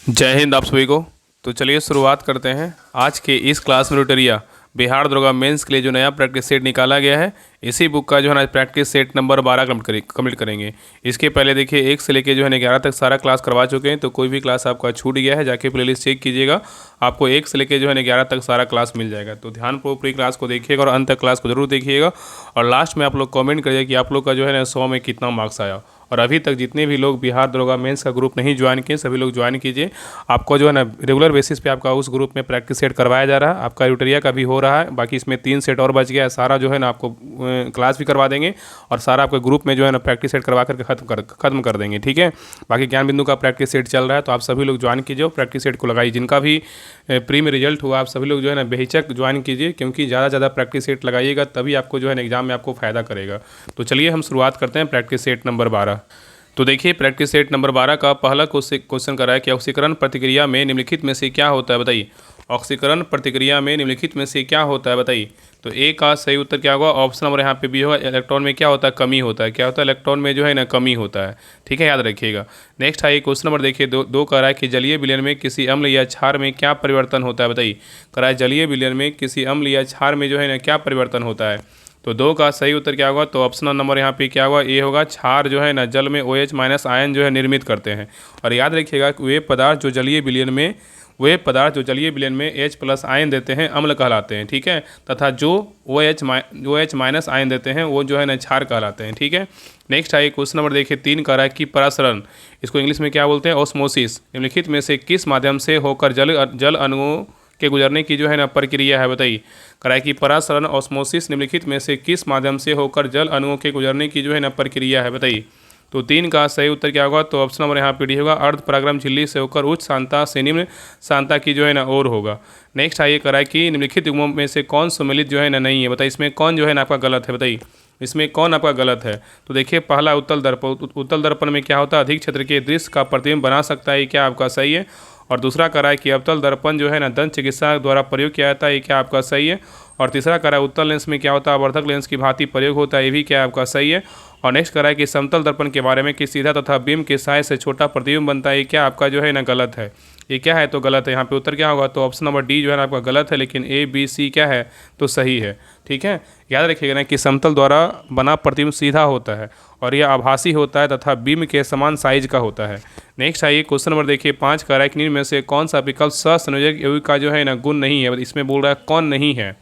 जय हिंद आप सभी को। तो चलिए शुरुआत करते हैं आज के इस क्लास में। रोटरिया बिहार दरोगा मेंस के लिए जो नया प्रैक्टिस सेट निकाला गया है, इसी बुक का जो है ना प्रैक्टिस सेट नंबर 12 कंप्लीट करेंगे। इसके पहले देखिए 1 से लेके जो है ना 11 तक सारा क्लास करवा चुके हैं, तो कोई भी क्लास आपका छूट गया है जाके प्लेलिस्ट चेक कीजिएगा। आपको 1 से लेके जो है ना 11 तक सारा क्लास मिल जाएगा। तो ध्यानपूर्वक पूरी क्लास को देखिएगा और अंत तक क्लास को जरूर देखिएगा। और लास्ट में आप लोग कॉमेंट करिएगा कि आप लोग का जो है ना 100 में कितना मार्क्स आया। और अभी तक जितने भी लोग बिहार दरोगा मेंस का ग्रुप नहीं ज्वाइन किए, सभी लोग ज्वाइन कीजिए। आपको जो है ना रेगुलर बेसिस पे आपका उस ग्रुप में प्रैक्टिस सेट करवाया जा रहा है। आपका रोटरिया का भी हो रहा है, बाकी इसमें 3 सेट और बच गया है। सारा जो है ना आपको क्लास भी करवा देंगे और सारा आपके ग्रुप में जो है ना प्रैक्टिस सेट करवा करके खत्म कर देंगे। ठीक है, बाकी ज्ञान बिंदु का प्रैक्टिस सेट चल रहा है, तो आप सभी लोग ज्वाइन कीजिए, प्रैक्टिस सेट को लगाइए। जिनका भी प्री में रिजल्ट हुआ, आप सभी लोग जो है ना बेहिचक ज्वाइन कीजिए, क्योंकि ज़्यादा प्रैक्टिस सेट लगाइएगा तभी आपको जो है ना एग्जाम में आपको फ़ायदा करेगा। तो चलिए हम शुरुआत करते हैं प्रैक्टिस सेट नंबर 12। तो देखिए प्रैक्टिस सेट नंबर 12 का पहला क्वेश्चन कर रहा है कि ऑक्सीकरण प्रतिक्रिया में निम्नलिखित में से क्या होता है, बताइए। ऑक्सीकरण प्रतिक्रिया में निम्नलिखित में से क्या होता है, बताइए। तो ए का सही उत्तर क्या होगा, ऑप्शन नंबर यहाँ पे बी होगा। इलेक्ट्रॉन में क्या होता है, कमी होता है। क्या होता है, इलेक्ट्रॉन में जो है ना कमी होता है। ठीक है, याद रखिएगा। नेक्स्ट है क्वेश्चन नंबर देखिए दो कह रहा है कि जलीय विलयन में किसी अम्ल या क्षार में क्या परिवर्तन होता है, बताइए। कह रहा है जलीय विलयन में किसी अम्ल या क्षार में जो है ना क्या परिवर्तन होता है। तो 2 का सही उत्तर क्या होगा, तो ऑप्शन नंबर यहाँ पे क्या होगा, ए होगा। क्षार जो है ना जल में OH माइनस आयन जो है निर्मित करते हैं। और याद रखिएगा कि वे पदार्थ जो जलीय विलयन में H प्लस आयन देते हैं अम्ल कहलाते हैं। ठीक है, तथा जो OH माइनस आयन देते हैं वो जो है ना क्षार कहलाते हैं। ठीक है, नेक्स्ट है क्वेश्चन नंबर देखिए 3 का रहा है कि परासरण, इसको इंग्लिश में क्या बोलते हैं, ऑस्मोसिस, निम्नलिखित में से किस माध्यम से होकर जल अणुओं के गुजरने की जो है ना प्रक्रिया है, बताइए। कराए कि परासरण ऑस्मोसिस निम्नलिखित में से किस माध्यम से होकर जल अणुओं के गुजरने की जो है ना प्रक्रिया है, बताइए। तो 3 का सही उत्तर क्या होगा, तो ऑप्शन नंबर यहाँ पे डी होगा। अर्ध परागरम झिल्ली से होकर उच्च सांता से निम्न सांता की जो है ना ओर होगा। नेक्स्ट आइए कराए कि निम्नलिखित युग्मों में से कौन सम्मिलित जो है ना नहीं है, बताइए। इसमें कौन जो है ना आपका गलत है, बताइए। इसमें कौन आपका गलत है। तो देखिए पहला उत्तल दर्पण में क्या होता है, अधिक क्षेत्र के दृश्य का प्रतिबिंब बना सकता है, क्या आपका सही है। और दूसरा कह रहा है कि अवतल दर्पण जो है ना दंत चिकित्सा द्वारा प्रयोग किया जाता है, ये क्या आपका सही है। और तीसरा कह रहा है उत्तल लेंस में क्या होता है, आवर्धक लेंस की भांति प्रयोग होता है, ये भी क्या आपका सही है। और नेक्स्ट कह रहा है कि समतल दर्पण के बारे में कि सीधा तथा बीम के सहायता से छोटा प्रतिबिंब बनता है, ये क्या आपका जो है ना गलत है। ये क्या है, तो गलत है। यहाँ पे उत्तर क्या होगा, तो ऑप्शन नंबर डी जो है ना आपका गलत है, लेकिन ए बी सी क्या है, तो सही है। ठीक है, याद रखिएगा ना कि समतल द्वारा बना प्रतिबिंब सीधा होता है और यह आभासी होता है तथा बीम के समान साइज का होता है। नेक्स्ट आइए क्वेश्चन नंबर देखिए 5 का राइट में से कौन सा विकल्प सहसंयोजक यौगिक का जो है ना गुण नहीं है, इसमें बोल रहा है कौन नहीं है,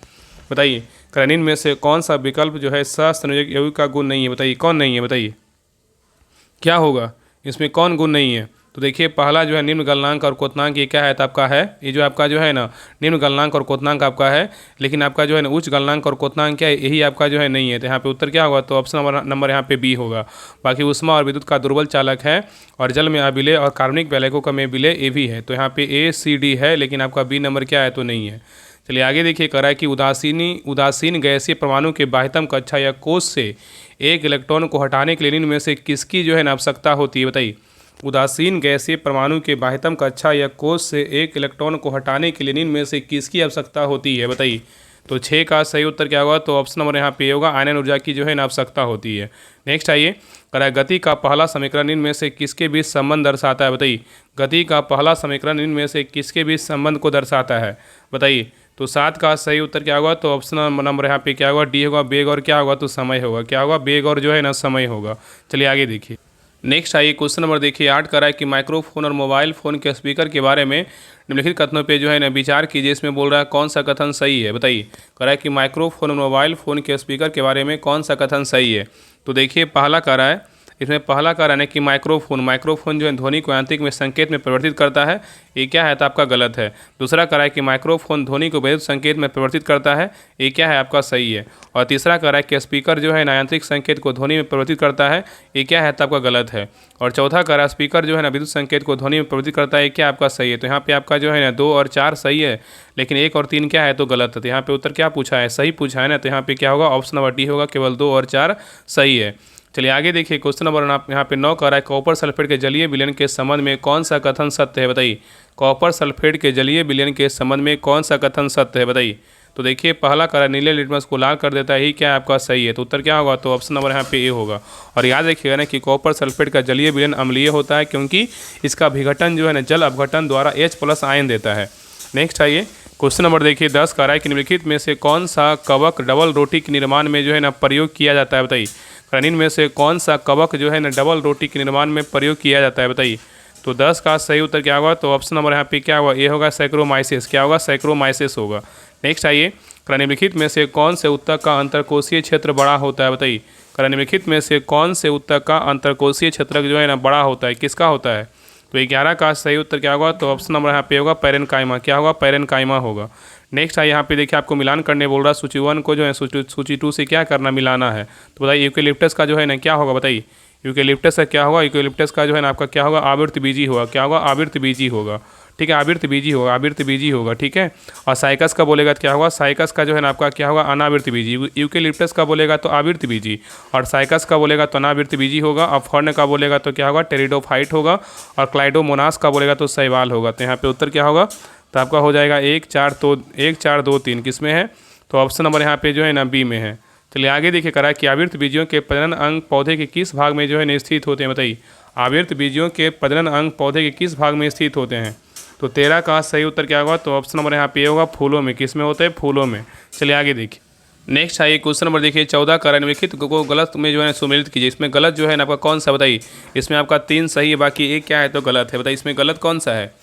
बताइए। करेनिन में से कौन सा विकल्प जो है सहसंयोजक यौगिक का गुण नहीं है, बताइए। कौन नहीं है, बताइए क्या होगा, इसमें कौन गुण नहीं है। तो देखिए पहला जो है निम्न गलनांक और क्वथनांक, ये क्या है, तो आपका है ये जो आपका जो है ना निम्न गलनांक और क्वथनांक आपका है, लेकिन आपका जो है ना उच्च गलनांक और क्वथनांक क्या है, यही आपका जो है नहीं है। तो यहाँ पे उत्तर क्या होगा, तो ऑप्शन नंबर यहाँ पे बी होगा। बाकी उष्मा और विद्युत का दुर्बल चालक है और जल में अविलेय और कार्बनिक वैलेकों का में विलेय ए भी है। तो यहाँ पे A C D है, लेकिन आपका बी नंबर क्या है, तो नहीं है। चलिए आगे देखिए कह रहा है कि उदासीन गैसीय परमाणु के बाह्यतम कक्षा या कोष से एक इलेक्ट्रॉन को हटाने के लिए निम्न में से किसकी जो है ना आवश्यकता होती है, बताइए। उदासीन गैसीय परमाणु के बाह्यतम कक्षा या कोष से एक इलेक्ट्रॉन को हटाने के लिए निम्न में से किसकी आवश्यकता होती है, बताइए। तो 6 का सही उत्तर क्या होगा, तो ऑप्शन नंबर यहाँ पे होगा, आयनन ऊर्जा की जो है ना आवश्यकता होती है। नेक्स्ट आइए कह रहा है गति का पहला समीकरण निम्न में से किसके बीच संबंध दर्शाता है, बताइए। गति का पहला समीकरण निम्न में से किसके बीच संबंध को दर्शाता है, बताइए। तो 7 का सही उत्तर क्या होगा, तो ऑप्शन नंबर यहाँ पे क्या होगा, डी होगा। बेग और क्या होगा, तो समय होगा। क्या होगा, बेग और जो है ना समय होगा। चलिए आगे देखिए। नेक्स्ट आइए क्वेश्चन नंबर देखिए 8 का रहा है कि माइक्रोफोन और मोबाइल फ़ोन के स्पीकर के बारे में निम्नलिखित कथनों पे जो है ना विचार कीजिए। इसमें बोल रहा है कौन सा कथन सही है, बताइए। कह रहा है कि माइक्रोफोन और मोबाइल फ़ोन के स्पीकर के बारे में कौन सा कथन सही है। तो देखिए पहला कह रहा है, इसमें पहला कह रहा है कि माइक्रोफोन जो है ध्वनि को यांत्रिक में संकेत में परिवर्तित करता है, ये क्या है, तो आपका गलत है। दूसरा कह रहा है कि माइक्रोफोन ध्वनि को वैद्युत संकेत में परिवर्तित करता है, ये क्या है, आपका सही है। और तीसरा कह रहा है कि स्पीकर जो है ना यांत्रिक संकेत को ध्वनि में परिवर्तित करता है, ये क्या है, तो आपका गलत है। और चौथा कह रहा है स्पीकर जो है ना विद्युत संकेत को ध्वनि में परिवर्तित करता है, ये क्या आपका सही है। तो यहाँ पे आपका जो है ना 2 और 4 सही है, लेकिन 1 और 3 क्या है, तो गलत है। तो यहाँ पे उत्तर क्या पूछा है, सही पूछा है ना, तो यहाँ पे क्या होगा, ऑप्शन नंबर डी होगा। केवल 2 और 4 सही है। चलिए आगे देखिए क्वेश्चन नंबर यहाँ पे 9 कह रहा है कॉपर सल्फेट के जलीय विलयन के संबंध में कौन सा कथन सत्य है, बताइए। कॉपर सल्फेट के जलीय विलयन के संबंध में कौन सा कथन सत्य है, बताइए। तो देखिए पहला कलर नीले लिटमस को लाल कर देता है, ही क्या है आपका सही है। तो उत्तर क्या होगा, तो ऑप्शन नंबर यहाँ पे ए होगा। और याद रखिएगा ना कि कॉपर सल्फेट का जलीय विलयन अम्लीय होता है, क्योंकि इसका विघटन जो है ना जल अपघटन द्वारा H+ आयन देता है। नेक्स्ट आइए क्वेश्चन नंबर देखिए 10 का है कि निम्नलिखित में से कौन सा कवक डबल रोटी के निर्माण में जो है ना प्रयोग किया जाता है, बताइए। निम्न में से कौन सा कवक जो है ना डबल रोटी के निर्माण में प्रयोग किया जाता है, बताइए। तो 10 का सही उत्तर क्या होगा, तो ऑप्शन नंबर यहाँ पे क्या होगा, ये होगा सैक्रोमाइसिस। क्या होगा, सैक्रोमाइसिस होगा। नेक्स्ट आइए निम्नलिखित में से कौन से उत्तक का अंतरकोशीय क्षेत्र बड़ा होता है, बताइए। निम्नलिखित में से कौन से उत्तक का अंतरकोशीय क्षेत्र जो है ना बड़ा होता है, किसका होता है। तो 11 का सही उत्तर क्या होगा, तो ऑप्शन नंबर यहाँ पे होगा पैरेनकाइमा। क्या होगा, पैरेनकाइमा होगा। नेक्स्ट है यहाँ पे देखिए आपको मिलान करने बोल रहा है, सूची 1 को जो है सूची 2 से क्या करना, मिलाना है। तो बताइए यूकेलिप्टस का जो है ना क्या होगा, बताइए। यूकेलिप्टस का क्या होगा, यूकेलिप्टस का जो है ना आपका क्या होगा, आवृत्त बीजी होगा। क्या होगा, आवृत्त बीजी होगा। ठीक है, आवृत्त बीजी होगा, आवृत्त बीजी होगा। ठीक है, और साइकस का बोलेगा तो क्या होगा, साइकस का जो है ना आपका क्या होगा, अनावृत्त बीजी। यूकेलिप्टस का बोलेगा तो आवृत्त बीजी, और साइकस का बोलेगा तो अनावृत्त बीजी होगा। और फर्न का बोलेगा तो क्या होगा, टेरिडोफाइट होगा। और क्लाइडोमोनास का बोलेगा तो शैवाल होगा। तो यहाँ पे उत्तर क्या होगा, तो आपका हो जाएगा 1 4 2 3 किस में है, तो ऑप्शन नंबर यहाँ पे जो है ना बी में है। चलिए आगे देखिए करा कि आवृत्त बीजियों के प्रजनन अंग पौधे के किस भाग में जो है स्थित होते हैं, बताइए। आवृत्त बीजियों के प्रजनन अंग पौधे के किस भाग में स्थित होते हैं। तो 13 का सही उत्तर क्या होगा, तो ऑप्शन नंबर यहाँ पे होगा फूलों में। किस में होते हैं, फूलों में। चलिए आगे देखिए नेक्स्ट आइए क्वेश्चन नंबर देखिए 14 का निम्नलिखित को गलत में जो है सुमेलित कीजिए। इसमें गलत जो है ना आपका कौन सा, बताइए। इसमें आपका 3 सही है, बाकी एक क्या है तो गलत है, बताइए। इसमें गलत कौन सा है,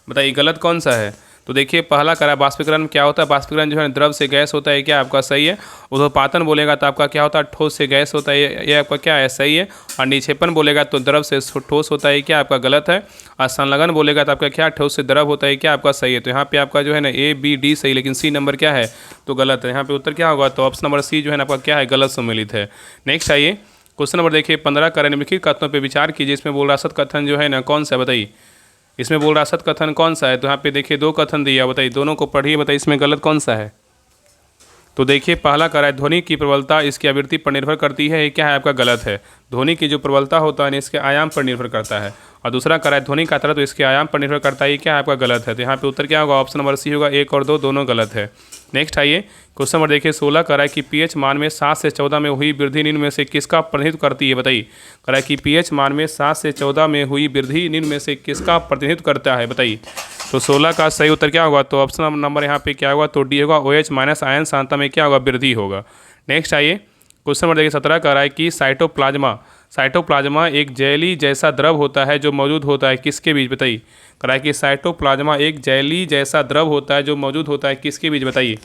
बताइए, गलत कौन सा है। तो देखिए पहला करा बाष्पीकरण क्या होता है, बाष्पीकरण जो है द्रव से गैस होता है, क्या आपका सही है। ऊर्ध्वपातन बोलेगा तो आपका क्या होता है, ठोस से गैस होता है, ये आपका क्या है, सही है। और निक्षेपण बोलेगा तो द्रव से ठोस होता है, क्या आपका गलत है। और संलग्न बोलेगा तो आपका क्या ठोस से द्रव होता है, क्या आपका सही है। तो यहाँ पे आपका जो है ना A B D सही, लेकिन सी नंबर क्या है तो गलत है। यहाँ पे उत्तर क्या होगा, तो ऑप्शन नंबर सी जो है ना आपका क्या है, गलत सम्मिलित है। नेक्स्ट आइए क्वेश्चन नंबर देखिए 15 का निम्नलिखित कथनों पर विचार कीजिए। इसमें बोल रहा सत कथन जो है ना कौन सा है, बताइए। इसमें बोल रहा सत कथन कौन सा है, तो यहाँ पे देखिए 2 कथन दिया, बताइए। दोनों को पढ़िए, बताइए इसमें गलत कौन सा है। तो देखिए पहला करा है ध्वनि की प्रबलता इसकी आवृत्ति पर निर्भर करती है, ये क्या है आपका गलत है। ध्वनि की जो प्रबलता होता है इसके आयाम पर निर्भर करता है। और दूसरा करा है ध्वनि का तरह तो इसके आयाम पर निर्भर करता है, ये क्या है आपका गलत है। तो यहाँ पे उत्तर क्या होगा, ऑप्शन नंबर सी होगा। 1 और 2 दोनों गलत है। नेक्स्ट आइए क्वेश्चन नंबर देखिए 16 करा है कि pH मान में 7 से 14 में हुई वृद्धि निम्न में से किसका प्रतिनिधित्व करती है, बताइए। करा है कि pH मान में 7 से 14 में हुई वृद्धि निम्न में से किसका प्रतिनिधित्व करता है, बताइए। तो 16 का सही उत्तर क्या होगा, तो ऑप्शन नंबर यहाँ पे क्या होगा, तो डी होगा। OH- आयन सांद्रता में क्या होगा, वृद्धि होगा। नेक्स्ट आइए क्वेश्चन नंबर देखिए 17 का है कि साइटोप्लाज्मा एक जेली जैसा द्रव होता है जो मौजूद होता है किसके बीच, बताइए। करा है कि साइटोप्लाज्मा एक जेली जैसा द्रव होता है जो मौजूद होता है किसके बीच, बताइए।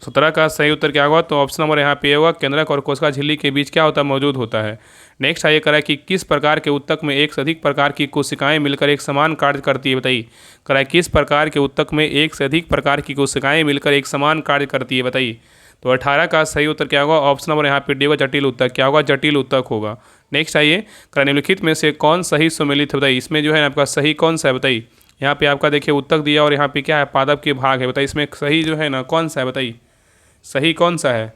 17 का सही उत्तर क्या होगा, तो ऑप्शन नंबर यहाँ पे होगा केंद्रक और कोशिका झिल्ली के बीच क्या होता है, मौजूद होता है। नेक्स्ट आइए करा कि किस प्रकार के उत्तक में एक से अधिक प्रकार की कोशिकाएं मिलकर एक समान कार्य करती है, बताइए। करा किस प्रकार के उत्तक में एक से अधिक प्रकार की कोशिकाएं मिलकर एक समान कार्य करती है, बताइए। तो 18 का सही उत्तर क्या होगा, ऑप्शन नंबर यहाँ पे डी होगा, जटिल उत्तक। क्या होगा, जटिल उत्तक होगा। नेक्स्ट आइए निम्नलिखित में से कौन सही सुमेलित है, बताइए। इसमें जो है आपका सही कौन सा है, बताइए। यहाँ पे आपका देखिए उत्तक दिया और यहाँ पे क्या है, पादप के भाग है, बताइए। इसमें सही जो है ना कौन सा है, बताइए, सही कौन सा है।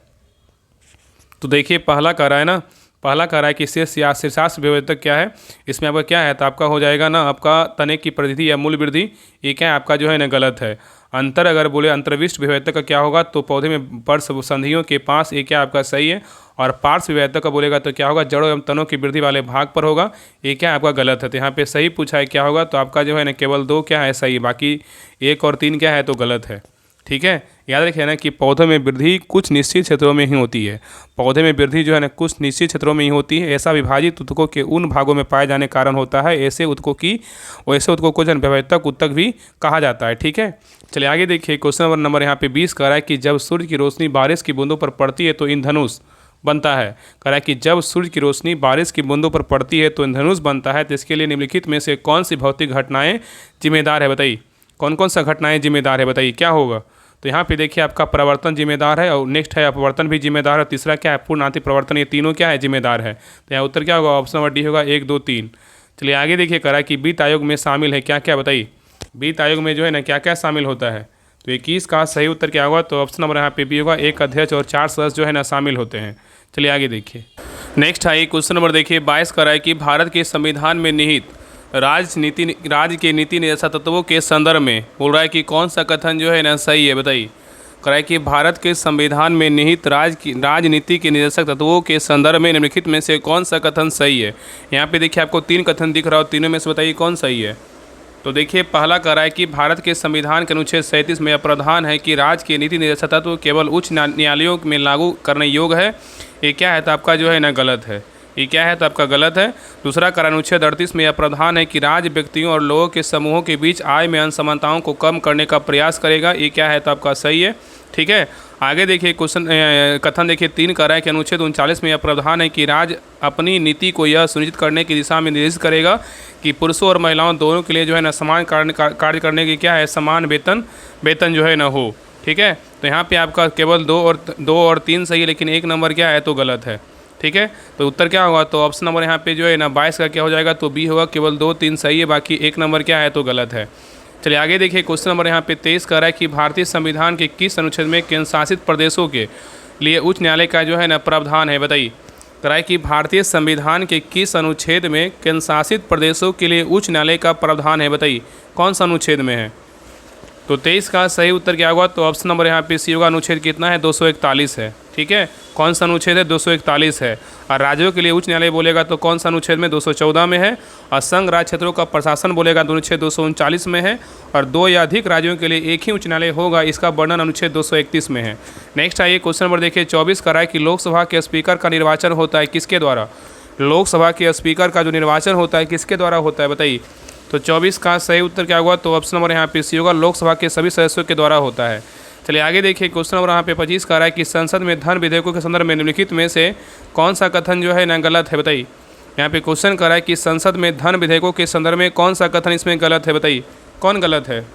तो देखिए पहला कह रहा है ना, पहला कह रहा है कि शीर्ष या शीर्षास्त्र विभेदक क्या है। इसमें आपका क्या है, तो आपका हो जाएगा ना आपका तने की वृद्धि या मूल वृद्धि, ये क्या है आपका जो है ना गलत है। अंतर अगर बोले अंतर्विष्ट विभेदक का क्या होगा, तो पौधे में पर्श संधियों के पास, ये क्या आपका सही है। और पार्श्व विभेदक का बोलेगा तो क्या होगा, जड़ों एवं तनों की वृद्धि वाले भाग पर होगा, ये क्या आपका गलत है। तो यहाँ पे सही पूछा है क्या होगा, तो आपका जो है ना केवल 2 क्या है सही, बाकी 1 और 3 क्या है तो गलत है। ठीक है, याद रखिए ना कि पौधों में वृद्धि कुछ निश्चित क्षेत्रों में ही होती है। पौधे में वृद्धि जो है ना कुछ निश्चित क्षेत्रों में ही होती है। ऐसा विभाजित उत्तकों के उन भागों में पाए जाने कारण होता है। ऐसे उत्तकों को जन विभेदक उत्तक भी कहा जाता है। ठीक है, चलिए आगे देखिए क्वेश्चन नंबर यहाँ पे 20 कह रहा है कि जब सूर्य की रोशनी बारिश की बूंदों पर पड़ती है तो इंद्रधनुष बनता है। कह रहा है कि जब सूर्य की रोशनी बारिश की बूंदों पर पड़ती है तो इंद्रधनुष बनता है। तो इसके लिए निम्नलिखित में से कौन सी भौतिक घटनाएं जिम्मेदार है, बताइए। कौन कौन सा घटनाएं जिम्मेदार है, बताइए, क्या होगा। तो यहाँ पे देखिए आपका प्रवर्तन जिम्मेदार है, और नेक्स्ट है अपवर्तन भी जिम्मेदार है, तीसरा क्या है पूर्णांति प्रवर्तन, ये तीनों क्या है जिम्मेदार है। तो यहाँ उत्तर क्या होगा, ऑप्शन नंबर डी होगा 1 2 3। चलिए आगे देखिए करा कि वित्त आयोग में शामिल है क्या क्या, बताइए। वित्त आयोग में जो है ना क्या क्या शामिल होता है। तो 21 का सही उत्तर क्या होगा, तो ऑप्शन नंबर यहाँ पे बी होगा। 1 अध्यक्ष और 4 सदस्य जो है ना शामिल होते हैं। चलिए आगे देखिए नेक्स्ट है क्वेश्चन नंबर देखिए 22 का है कि भारत के संविधान में निहित राज्य के नीति निर्देशक तत्वों के संदर्भ में बोल रहा है कि कौन सा कथन जो है ना सही है, बताइए। कराए कि भारत के संविधान में निहित राजनीति के निर्देशक तत्वों के संदर्भ में निम्नलिखित में से कौन सा कथन सही है। यहाँ पे देखिए आपको 3 कथन दिख रहा हो, तीनों में से बताइए कौन सही है। तो देखिए पहला कह रहा है कि भारत के संविधान के अनुच्छेद 37 में यह प्रावधान है कि राज्य के नीति निर्देशक तत्व केवल उच्च न्यायालयों में लागू करने योग्य है। ये क्या है तो आपका जो है ना गलत है, ये क्या है तो आपका गलत है। दूसरा कारण अनुच्छेद 38 में यह प्रावधान है कि राज्य व्यक्तियों और लोगों के समूहों के बीच आय में असमानताओं को कम करने का प्रयास करेगा। ये क्या है तो आपका सही है। ठीक है, आगे देखिए क्वेश्चन कथन देखिए 3 कह रहा है कि अनुच्छेद 39 में यह प्रावधान है कि राज्य अपनी नीति को यह सुनिश्चित करने की दिशा में निर्देशित करेगा कि पुरुषों और महिलाओं दोनों के लिए जो है ना समान कार्य करने की क्या है समान वेतन जो है ना हो। ठीक है, तो यहाँ पे आपका केवल 2 और 3 सही है, लेकिन 1 नंबर क्या है तो गलत है। ठीक है, तो उत्तर क्या होगा तो ऑप्शन नंबर यहाँ पे जो है ना 22 का क्या हो जाएगा तो बी होगा, केवल 2 3 सही है, बाकी 1 नंबर क्या है तो गलत है। चलिए आगे देखिए क्वेश्चन नंबर यहाँ पे 23 कह रहा है कि भारतीय संविधान के किस अनुच्छेद में केंद्र शासित प्रदेशों के लिए उच्च न्यायालय का जो है ना प्रावधान है। बताइए कह रहा है कि भारतीय संविधान के किस अनुच्छेद में केंद्र शासित प्रदेशों के लिए उच्च न्यायालय का प्रावधान है। बताइए कौन सा अनुच्छेद में है। तो 23 का सही उत्तर क्या होगा तो ऑप्शन नंबर यहाँ पे सी होगा। अनुच्छेद कितना है 241 है। ठीक है, कौन सा अनुच्छेद है 241 है। और राज्यों के लिए उच्च न्यायालय बोलेगा तो कौन सा अनुच्छेद में 214 में है। और संघ राज्य क्षेत्रों का प्रशासन बोलेगा तो अनुच्छेद 239 में है। और 2 या अधिक राज्यों के लिए एक ही उच्च न्यायालय होगा, इसका वर्णन अनुच्छेद 231 में है। नेक्स्ट आइए क्वेश्चन नंबर देखिए 24 का है कि लोकसभा के स्पीकर का निर्वाचन होता है किसके द्वारा। लोकसभा के स्पीकर का जो निर्वाचन होता है किसके द्वारा होता है बताइए। तो 24 का सही उत्तर क्या होगा तो ऑप्शन नंबर यहाँ पे सी होगा, लोकसभा के सभी सदस्यों के द्वारा होता है। चलिए आगे देखिए क्वेश्चन नंबर यहाँ पे 25 का है कि संसद में धन विधेयकों के संदर्भ में निम्नलिखित में से कौन सा कथन जो है ना गलत है। बताइए यहाँ पे क्वेश्चन कर रहा है कि संसद में धन विधेयकों के संदर्भ में कौन सा कथन इसमें गलत है। बताइए कौन गलत है,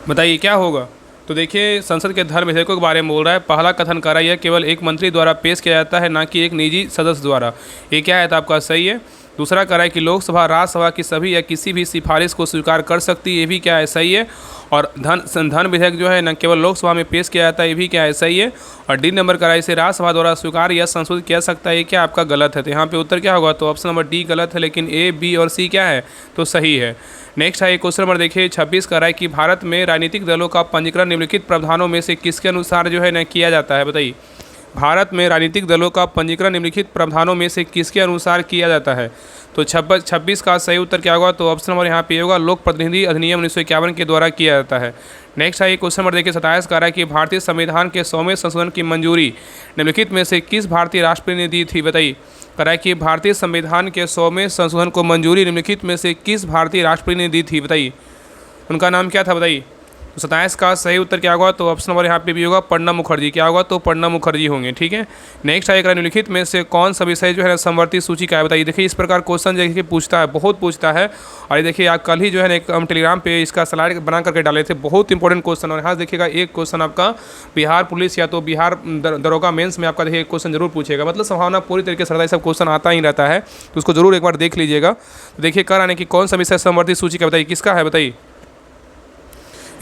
बताइए क्या होगा। तो देखिए संसद के धन विधेयकों के बारे में बोल रहा है। पहला कथन कर रहा है यह केवल एक मंत्री द्वारा पेश किया जाता है, ना कि एक निजी सदस्य द्वारा। ये क्या है तो आपका सही है। दूसरा कह रहा है कि लोकसभा राज्यसभा की सभी या किसी भी सिफारिश को स्वीकार कर सकती है, ये भी क्या है सही है। और धन विधेयक जो है न केवल लोकसभा में पेश किया जाता है, ये भी क्या है सही है। और डी नंबर कह रहा है इसे राज्यसभा द्वारा स्वीकार या संशोधित किया सकता है, ये क्या आपका गलत है। तो यहाँ पे उत्तर क्या होगा तो ऑप्शन नंबर डी गलत है, लेकिन ए बी और सी क्या है तो सही है। नेक्स्ट है क्वेश्चन नंबर देखिए 26 कह रहा है कि भारत में राजनीतिक दलों का पंजीकरण निम्नलिखित प्रावधानों में से किसके अनुसार जो है न किया जाता है। बताइए भारत में राजनीतिक दलों का पंजीकरण निम्नलिखित प्रावधानों में से किसके अनुसार किया जाता है। तो 26 का सही उत्तर क्या होगा तो ऑप्शन नंबर यहाँ पे होगा, लोक प्रतिनिधि अधिनियम 1951 के द्वारा किया जाता है। नेक्स्ट है क्वेश्चन नंबर देखिए 27 कह रहा है कि भारतीय संविधान के 100वें संशोधन की मंजूरी निम्नलिखित में से किस भारतीय राष्ट्रपति ने दी थी। बताइए कह रहा है कि भारतीय संविधान के 100वें संशोधन को मंजूरी निम्नलिखित में से किस भारतीय राष्ट्रपति ने दी थी। बताइए उनका नाम क्या था। बताइए 27 का सही उत्तर क्या होगा तो ऑप्शन नंबर यहाँ पे भी होगा प्रणब मुखर्जी। क्या होगा तो प्रणब मुखर्जी होंगे। ठीक है, नेक्स्ट आएगा निम्नलिखित में से कौन सा विषय जो है समवर्ती सूची का है। बताइए देखिए इस प्रकार क्वेश्चन देखिए पूछता है, बहुत पूछता है। और ये देखिए आप कल ही जो है एक हम टेलीग्राम पे इसका स्लाइड बना करके डाले थे, बहुत इंपॉर्टेंट क्वेश्चन। और यहाँ देखिएगा एक क्वेश्चन आपका बिहार पुलिस या तो बिहार दरोगा मेंस में आपका देखिए क्वेश्चन जरूर पूछेगा, मतलब संभावना पूरी तरीके से रहता है, सब क्वेश्चन आता ही रहता है, तो उसको जरूर एक बार देख लीजिएगा। तो देखिए कर आने की कौन सा विषय समवर्ती सूची का बताइए किसका है। बताइए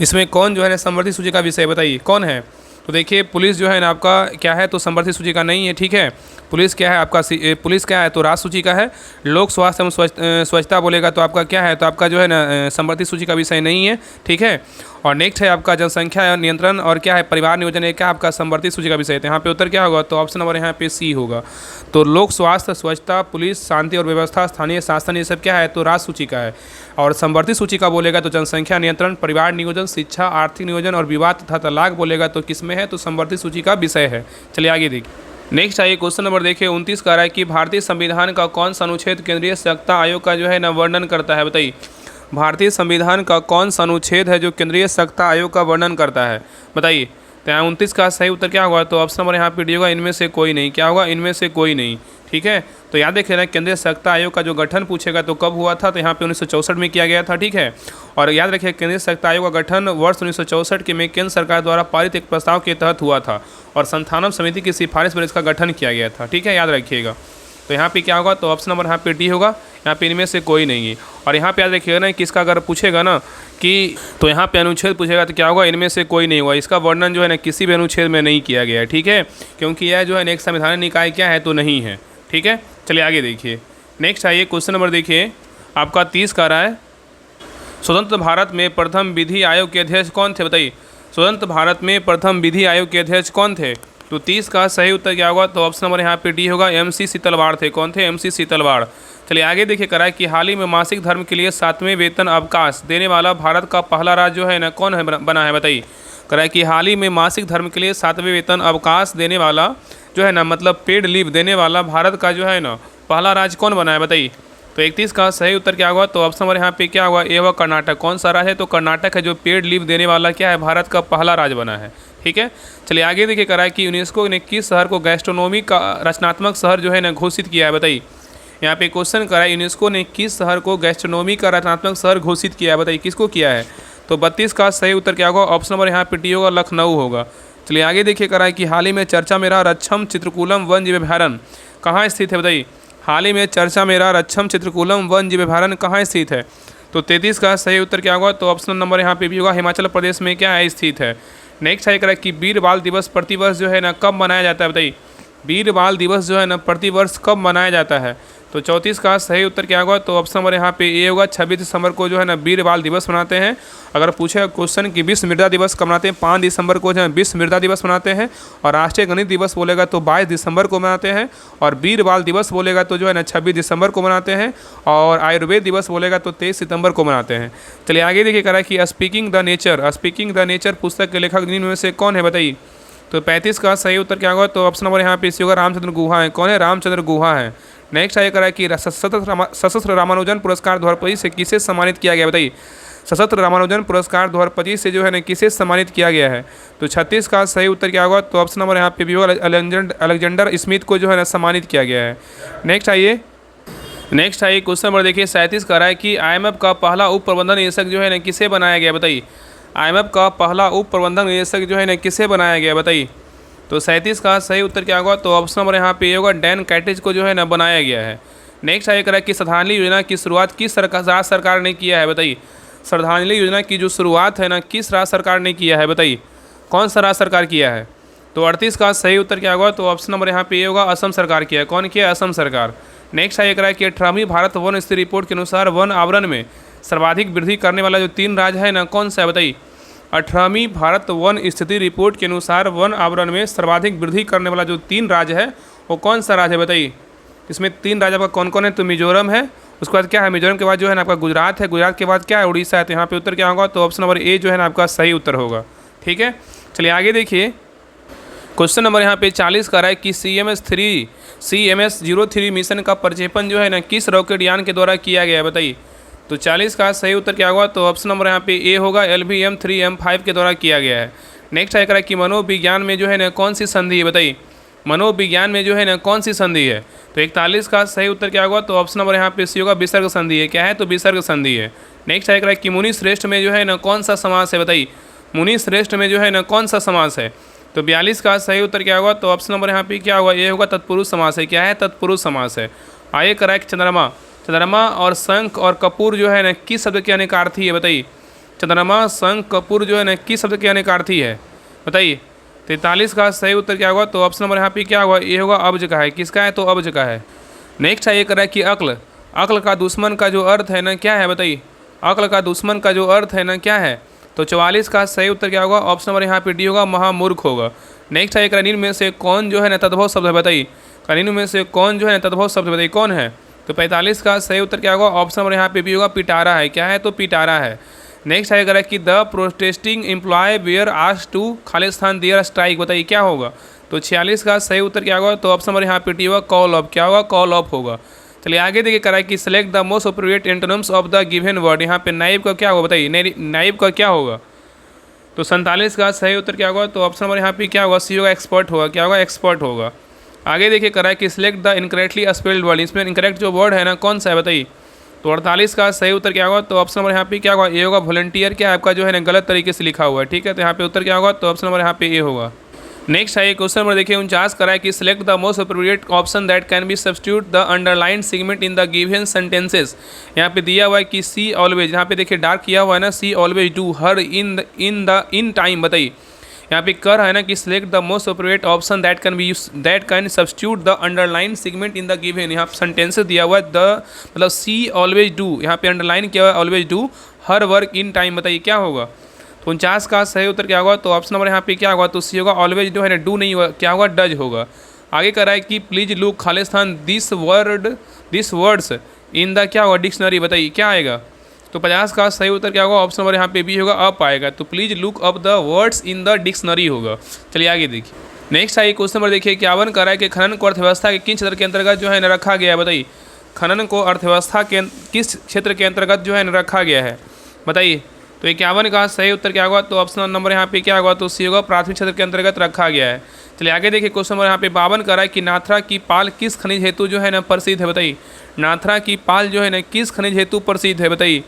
इसमें कौन जो है ना समवर्ती सूची का विषय बताइए कौन है। तो देखिए पुलिस जो है ना आपका क्या है तो समवर्ती सूची का नहीं है। ठीक है, पुलिस क्या है आपका पुलिस क्या है तो राष्ट्र सूची का है। लोक स्वास्थ्य एवं स्वच्छता बोलेगा तो आपका क्या है तो आपका जो है ना समवर्ती सूची का विषय नहीं है। ठीक है, और नेक्स्ट है आपका जनसंख्या नियंत्रण और क्या है परिवार नियोजन, है क्या आपका समवर्ती सूची का विषय है। तो यहाँ पे उत्तर क्या होगा तो ऑप्शन नंबर यहाँ पे सी होगा। तो लोक स्वास्थ्य स्वच्छता पुलिस शांति और व्यवस्था स्थानीय शासन ये सब क्या है तो राष्ट्र सूची का है। और समवर्ती सूची का बोलेगा तो जनसंख्या नियंत्रण परिवार नियोजन शिक्षा आर्थिक नियोजन और विवाद तथा तलाक बोलेगा तो किसमें है तो समवर्ती सूची का विषय है। चलिए आगे देखिए नेक्स्ट आइए क्वेश्चन नंबर देखिए 29 का रहा है कि भारतीय संविधान का कौन सा अनुच्छेद केंद्रीय सत्ता आयोग का जो है ना वर्णन करता है। बताइए भारतीय संविधान का कौन सा अनुच्छेद है जो केंद्रीय सत्ता आयोग का वर्णन करता है। बताइए तो यहाँ 29 का सही उत्तर क्या होगा तो ऑप्शन नंबर यहाँ पे डी होगा, इनमें से कोई नहीं। क्या होगा इनमें से कोई नहीं। ठीक है, तो याद रखिए ना केंद्रीय सत्ता आयोग का जो गठन पूछेगा तो कब हुआ था तो यहाँ पे 1964 में किया गया था। ठीक है, और याद रखिए केंद्रीय सत्ता आयोग का गठन वर्ष 1964 के में केंद्र सरकार द्वारा पारित एक प्रस्ताव के तहत हुआ था और संस्थानम समिति की सिफारिश पर इसका गठन किया गया था। ठीक है, याद रखिएगा। तो यहाँ पे क्या होगा तो ऑप्शन नंबर यहाँ पे डी होगा, यहाँ पे इनमें से कोई नहीं है। और यहाँ पे याद रखिएगा ना किसका अगर पूछेगा ना कि तो यहाँ पे अनुच्छेद पूछेगा तो क्या होगा इनमें से कोई नहीं होगा, इसका वर्णन जो है ना किसी भी अनुच्छेद में नहीं किया गया है। ठीक है, क्योंकि यह जो है एक संवैधानिक निकाय क्या है तो नहीं है। ठीक है, चलिए आगे देखिए नेक्स्ट आइए क्वेश्चन नंबर देखिए आपका 30 का रहा है स्वतंत्र भारत में प्रथम विधि आयोग के अध्यक्ष कौन थे। बताइए स्वतंत्र भारत में प्रथम विधि आयोग के अध्यक्ष कौन थे? तो 30 का सही उत्तर क्या होगा? तो ऑप्शन नंबर यहाँ पे डी होगा, MC सीतलवाड़ थे। कौन थे? MC सीतलवाड़। चलिए आगे देखिए, करा कि हाल ही में मासिक धर्म के लिए 7वें वेतन अवकाश देने वाला भारत का पहला राज्य जो है ना कौन है बना है? बताइए। करा कि हाल ही में मासिक धर्म के लिए 7वें वेतन अवकाश देने वाला जो है ना, मतलब पेड लीव देने वाला भारत का जो है ना पहला राज्य कौन बना है? बताइए। तो 31 का सही उत्तर क्या होगा? तो ऑप्शन नंबर यहाँ पे क्या होगा? ए होगा कर्नाटक। कौन सा राज्य है? तो कर्नाटक है जो पेड लीव देने वाला क्या है, भारत का पहला राज्य बना है। ठीक है, चलिए आगे देखिए, करा है कि यूनेस्को ने किस शहर को गैस्ट्रोनोमी का रचनात्मक शहर जो है ना घोषित किया है? बताइए। यहाँ पे क्वेश्चन करा है, यूनेस्को ने किस शहर को गैस्ट्रोनोमी का रचनात्मक शहर घोषित किया है? बताइए किसको किया है? तो 32 का सही उत्तर क्या होगा? ऑप्शन नंबर यहाँ पे डी होगा, लखनऊ होगा। चलिए आगे देखिए, करा है कि हाल ही में चर्चा में रहा रक्षम चित्रकूलम वन जीव अभयारण्य कहाँ स्थित है? बताइए। हाल ही में चर्चा में रहा रक्षम चित्रकूलम वन जीव अभयारण्य कहाँ स्थित है? तो 33 का सही उत्तर क्या होगा? तो ऑप्शन नंबर यहाँ पे भी होगा, हिमाचल प्रदेश में क्या है, स्थित है। नेक्स्ट है करा कि वीर बाल दिवस प्रतिवर्ष जो है ना कब मनाया जाता है? बताइए। वीर बाल दिवस जो है ना प्रतिवर्ष कब मनाया जाता है? तो 34 का सही उत्तर क्या होगा? तो ऑप्शन नंबर यहाँ पे ए होगा, 26 दिसंबर को जो है ना वीर बाल दिवस मनाते हैं। अगर पूछे क्वेश्चन कि विश्व मृदा दिवस कब मनाते हैं? 5 दिसंबर को जो है विश्व मृदा दिवस मनाते हैं। और राष्ट्रीय गणित दिवस बोलेगा तो 22 दिसंबर को मनाते हैं। और वीर बाल दिवस बोलेगा तो जो है ना 26 दिसंबर को मनाते हैं। और आयुर्वेद दिवस बोलेगा तो 23 सितंबर को मनाते हैं। चलिए आगे देखिए, करा कि स्पीकिंग द नेचर पुस्तक के लेखक निम्न में से कौन है? बताइए। तो 35 का सही उत्तर क्या होगा? तो ऑप्शन नंबर यहाँ पे इसी होगा, रामचंद्र गुहा है। कौन है? रामचंद्र गुहा है। नेक्स्ट आगे करा कि सशस्त्र रामानुजन पुरस्कार 2025 से किसे सम्मानित किया गया? बताइए। सशस्त्र रामानुजन पुरस्कार 2025 से जो है ना किसे सम्मानित किया गया है? तो 36 का सही उत्तर क्या होगा? तो ऑप्शन नंबर यहाँ पे भी होगा, अलेक्जेंडर स्मिथ को जो है ना सम्मानित किया गया है। नेक्स्ट आइए क्वेश्चन नंबर देखिए, 37 का रहा है कि IMF का पहला उप प्रबंधन निदेशक जो है ना किसे बनाया गया? बताइए। IMF का पहला उप प्रबंधन निदेशक जो है ना किसे बनाया गया? बताइए। तो 37 का सही उत्तर क्या होगा? तो ऑप्शन नंबर यहाँ पे होगा, डैन कैटिज को जो है ना बनाया गया है। नेक्स्ट आगे करा कि श्रद्धांजलि योजना की शुरुआत किस राज्य सरकार ने किया है? बताइए। श्रद्धांजलि योजना की जो शुरुआत है ना किस राज्य सरकार ने किया है? बताइए। कौन सा राज्य सरकार किया है? तो 38 का सही उत्तर क्या होगा? तो ऑप्शन नंबर यहाँ पे होगा, असम सरकार किया है। कौन किया? असम सरकार। नेक्स्ट आगे करा कि 18वीं भारत वन स्थिति रिपोर्ट के अनुसार वन आवरण में सर्वाधिक वृद्धि करने वाला जो 3 राज्य है ना कौन सा है? बताइए। 18वीं भारत वन स्थिति रिपोर्ट के अनुसार वन आवरण में सर्वाधिक वृद्धि करने वाला जो 3 राज्य है वो कौन सा राज्य है? बताइए। इसमें 3 राज्य आपका कौन कौन है? तो मिजोरम है, उसके बाद क्या है? मिजोरम के बाद जो है ना आपका गुजरात है, गुजरात के बाद क्या है? उड़ीसा है। तो यहाँ पे उत्तर क्या होगा? तो ऑप्शन नंबर ए जो है ना आपका सही उत्तर होगा। ठीक है, चलिए आगे देखिए, क्वेश्चन नंबर यहाँ पे 40 का रहा है कि CMS-03 मिशन का प्रक्षेपण जो है ना किस रॉकेट यान के द्वारा किया गया है? बताइए। तो 40 का सही उत्तर क्या होगा? तो ऑप्शन नंबर यहाँ पे ए होगा, LVM-3M5 के द्वारा किया गया है। नेक्स्ट आएगा है कि मनोविज्ञान में जो है ना कौन सी संधि है? बताइए। मनोविज्ञान में जो है ना कौन सी संधि है? तो 41 का सही उत्तर क्या होगा? तो ऑप्शन नंबर यहाँ पे सी होगा, विसर्ग संधि है। क्या है? तो विसर्ग संधि है। नेक्स्ट आएगा कि मुनि श्रेष्ठ में जो है ना कौन सा समास है? बताइए। मुनि श्रेष्ठ में जो है ना कौन सा समास है? तो 42 का सही उत्तर क्या होगा? तो ऑप्शन नंबर यहाँ पे क्या होगा? ये होगा, तत्पुरुष समास है। क्या है? तत्पुरुष समास है। आइए करा चंद्रमा और शंख और कपूर जो है ना किस शब्द के अनेकार्थी है? बताइए। चंद्रमा, शंख, कपूर जो है ना किस शब्द के अनेकार्थी है? बताइए। 43 का सही उत्तर क्या होगा? तो ऑप्शन नंबर यहाँ पे क्या होगा? ये होगा, अब्ज का है। किसका है? तो अब्ज का है। नेक्स्ट है ये करा कि अक्ल का दुश्मन का जो अर्थ है ना क्या है? बताइए। अक्ल का दुश्मन का जो अर्थ है ना क्या है? तो 44 का सही उत्तर क्या होगा? ऑप्शन नंबर यहाँ पे डी होगा, महामूर्ख होगा। नेक्स्ट है निम्न में से कौन जो है ना तद्भव शब्द है? बताइए। निम्न में से कौन जो है ना तद्भव शब्द? बताइए कौन है? तो 45 का सही उत्तर क्या होगा? ऑप्शन नंबर यहाँ पे भी होगा, पिटारा है। क्या है? तो पिटारा है। नेक्स्ट है कि the protesting employ were asked to खालिस्तान देयर स्ट्राइक। बताइए क्या होगा? तो 46 का सही उत्तर क्या होगा? तो ऑप्शन नंबर यहाँ पे डी होगा, कॉल ऑफ। क्या होगा? कॉल ऑफ होगा। चलिए आगे देखिए करा कि select the most appropriate antonyms of the given word. यहाँ पे नाइब का क्या होगा? बताइए। नाइब का क्या होगा? तो 47 का सही उत्तर क्या होगा? तो ऑप्शन नंबर यहाँ पे क्या होगा? सी होगा, एक्सपर्ट होगा। क्या होगा? एक्सपर्ट होगा। आगे देखिए करा कि select the incorrectly spelled word. इसमें इनकरेक्ट जो वर्ड है ना कौन सा है? बताइए। तो 48 का सही उत्तर क्या होगा? तो ऑप्शन नंबर यहाँ पे क्या होगा? ए होगा, वॉलंटियर क्या है आपका जो है ना गलत तरीके से लिखा हुआ है। ठीक है, तो यहाँ पे उत्तर क्या होगा? तो ऑप्शन नंबर यहाँ पे ए होगा। नेक्स्ट है क्वेश्चन नंबर देखिए 49 करा है कि select the most appropriate option that can be substitute the underline segment in the given sentences. यहाँ पे दिया हुआ है कि सी ऑलवेज, यहाँ पे देखिए डार्क किया हुआ है ना, she always do her in time. बताइए। यहाँ पे कर है ना कि select the most appropriate option that can substitute the underline segment in the given. यहाँ सेंटेंसेस दिया हुआ है, द मतलब सी ऑलवेज डू, यहाँ पे अंडरलाइन किया हुआ है always do, her work in time. बताइए क्या होगा? 49 का सही उत्तर क्या होगा? तो ऑप्शन नंबर यहाँ पे क्या होगा? तो सी होगा। ऑलवेज जो है ना डू नहीं होगा, क्या होगा? डज होगा। आगे कह रहा है कि please look Khalistan this words in the क्या होगा? डिक्शनरी। बताइए क्या आएगा? तो 50 का सही उत्तर क्या होगा? ऑप्शन नंबर यहाँ पे बी होगा, अप आएगा। तो please look up the words in the dictionary होगा। चलिए आगे देखिए। नेक्स्ट आइए क्वेश्चन नंबर देखिए 51 कर रहा है कि खनन को अर्थव्यवस्था के किन क्षेत्र के अंतर्गत जो है न रखा गया है? बताइए खनन को अर्थव्यवस्था के किस क्षेत्र के अंतर्गत जो है न रखा गया है? बताइए। तो 51 का सही उत्तर क्या होगा? तो ऑप्शन नंबर यहाँ पे क्या होगा? तो सी होगा, प्राथमिक क्षेत्र के अंतर्गत रखा गया है। चलिए आगे देखिए क्वेश्चन नंबर यहाँ पे 52 कर रहा है कि नाथरा की पाल किस खनिज हेतु जो है ना प्रसिद्ध है? बताइए नाथरा की पाल जो है ना किस खनिज हेतु प्रसिद्ध है? बताइए।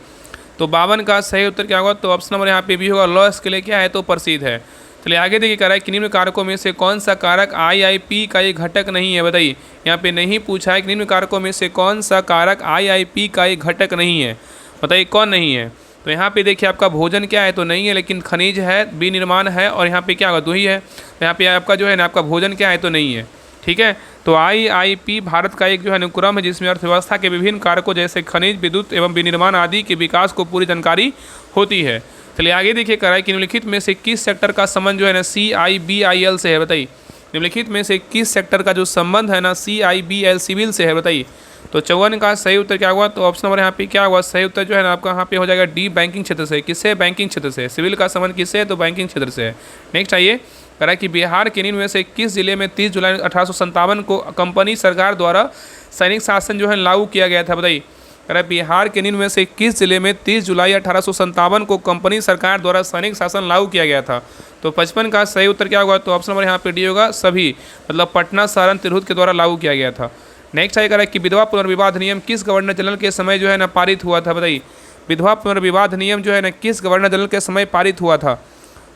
तो 52 का सही उत्तर क्या होगा? तो ऑप्शन नंबर यहाँ पे भी होगा, लॉस के लिए क्या है? तो प्रसिद्ध है। चलिए आगे देखिए कह रहा है कि निम्न कारकों में से कौन सा कारक IIP का एक घटक नहीं है? बताइए यहाँ पे नहीं पूछा है कि निम्न कारकों में से कौन सा कारक IIP का एक घटक नहीं है? बताइए कौन नहीं है? तो यहाँ पे देखिए आपका भोजन क्या है? तो नहीं है, लेकिन खनिज है, विनिर्माण है, और यहाँ पे क्या होगा? दो ही है। तो यहाँ पे आपका जो है ना आपका भोजन क्या है? तो नहीं है। ठीक है। तो IIP भारत का एक जो है अनुक्रम है जिसमें अर्थव्यवस्था के विभिन्न कारकों जैसे खनिज, विद्युत एवं विनिर्माण आदि के विकास को पूरी जानकारी होती है। चलिए आगे देखिए कह रहा है कि निम्नलिखित में से किस सेक्टर का संबंध जो है ना CIBIL से है? बताइए निम्नलिखित में से किस सेक्टर का जो संबंध है ना CIBL सिविल से है? बताइए। तो 54 का सही उत्तर क्या हुआ? तो ऑप्शन नंबर यहाँ पे क्या हुआ? सही उत्तर जो है ना आपका यहाँ पे हो जाएगा डी, बैंकिंग क्षेत्र से। किससे? बैंकिंग क्षेत्र से। सिविल का संबंध किससे है? तो बैंकिंग क्षेत्र से है। नेक्स्ट आइए कह रहा है कि बिहार के निम्न में से किस जिले में 30 जुलाई 1857 को कंपनी सरकार द्वारा सैनिक शासन जो है लागू किया गया था? बताइए कह रहा है बिहार के निम्न में से किस जिले में 30 जुलाई 1857 को कंपनी सरकार द्वारा सैनिक शासन लागू किया गया था? तो 55 का सही उत्तर क्या होगा? तो ऑप्शन नंबर यहाँ पे डी होगा, सभी, मतलब पटना, सारण, तिरहुत के द्वारा लागू किया गया था। नेक्स्ट आइए कह रहा है कि विधवा पुनर्विवाह अधिनियम किस गवर्नर जनरल के समय जो है ना पारित हुआ था? बताइए विधवा पुनर्विवाह अधिनियम जो है ना किस गवर्नर जनरल के समय पारित हुआ था?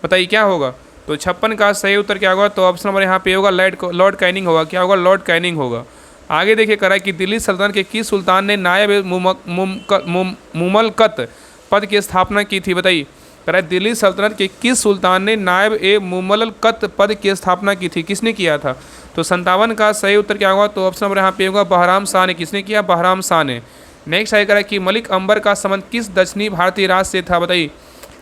बताइए क्या होगा? तो 56 का सही उत्तर क्या होगा? तो ऑप्शन नंबर यहाँ पे होगा लॉर्ड कैनिंग होगा। क्या होगा? लॉर्ड कैनिंग होगा। आगे देखिए कह रहा है कि दिल्ली सल्तनत के किस सुल्तान ने नायब मुमलकत पद की स्थापना की थी? बताइए कह रहा है दिल्ली सल्तनत के किस सुल्तान ने नायब ए मुमलकत पद की स्थापना की थी? किसने किया था? तो 57 का सही उत्तर क्या होगा? तो ऑप्शन नंबर यहाँ पे होगा बहराम शाह ने। किसने किया? बहराम शाह ने। नेक्स्ट आगे कह रहा है कि मलिक अंबर का संबंध किस दक्षिणी भारतीय राज्य से था? बताइए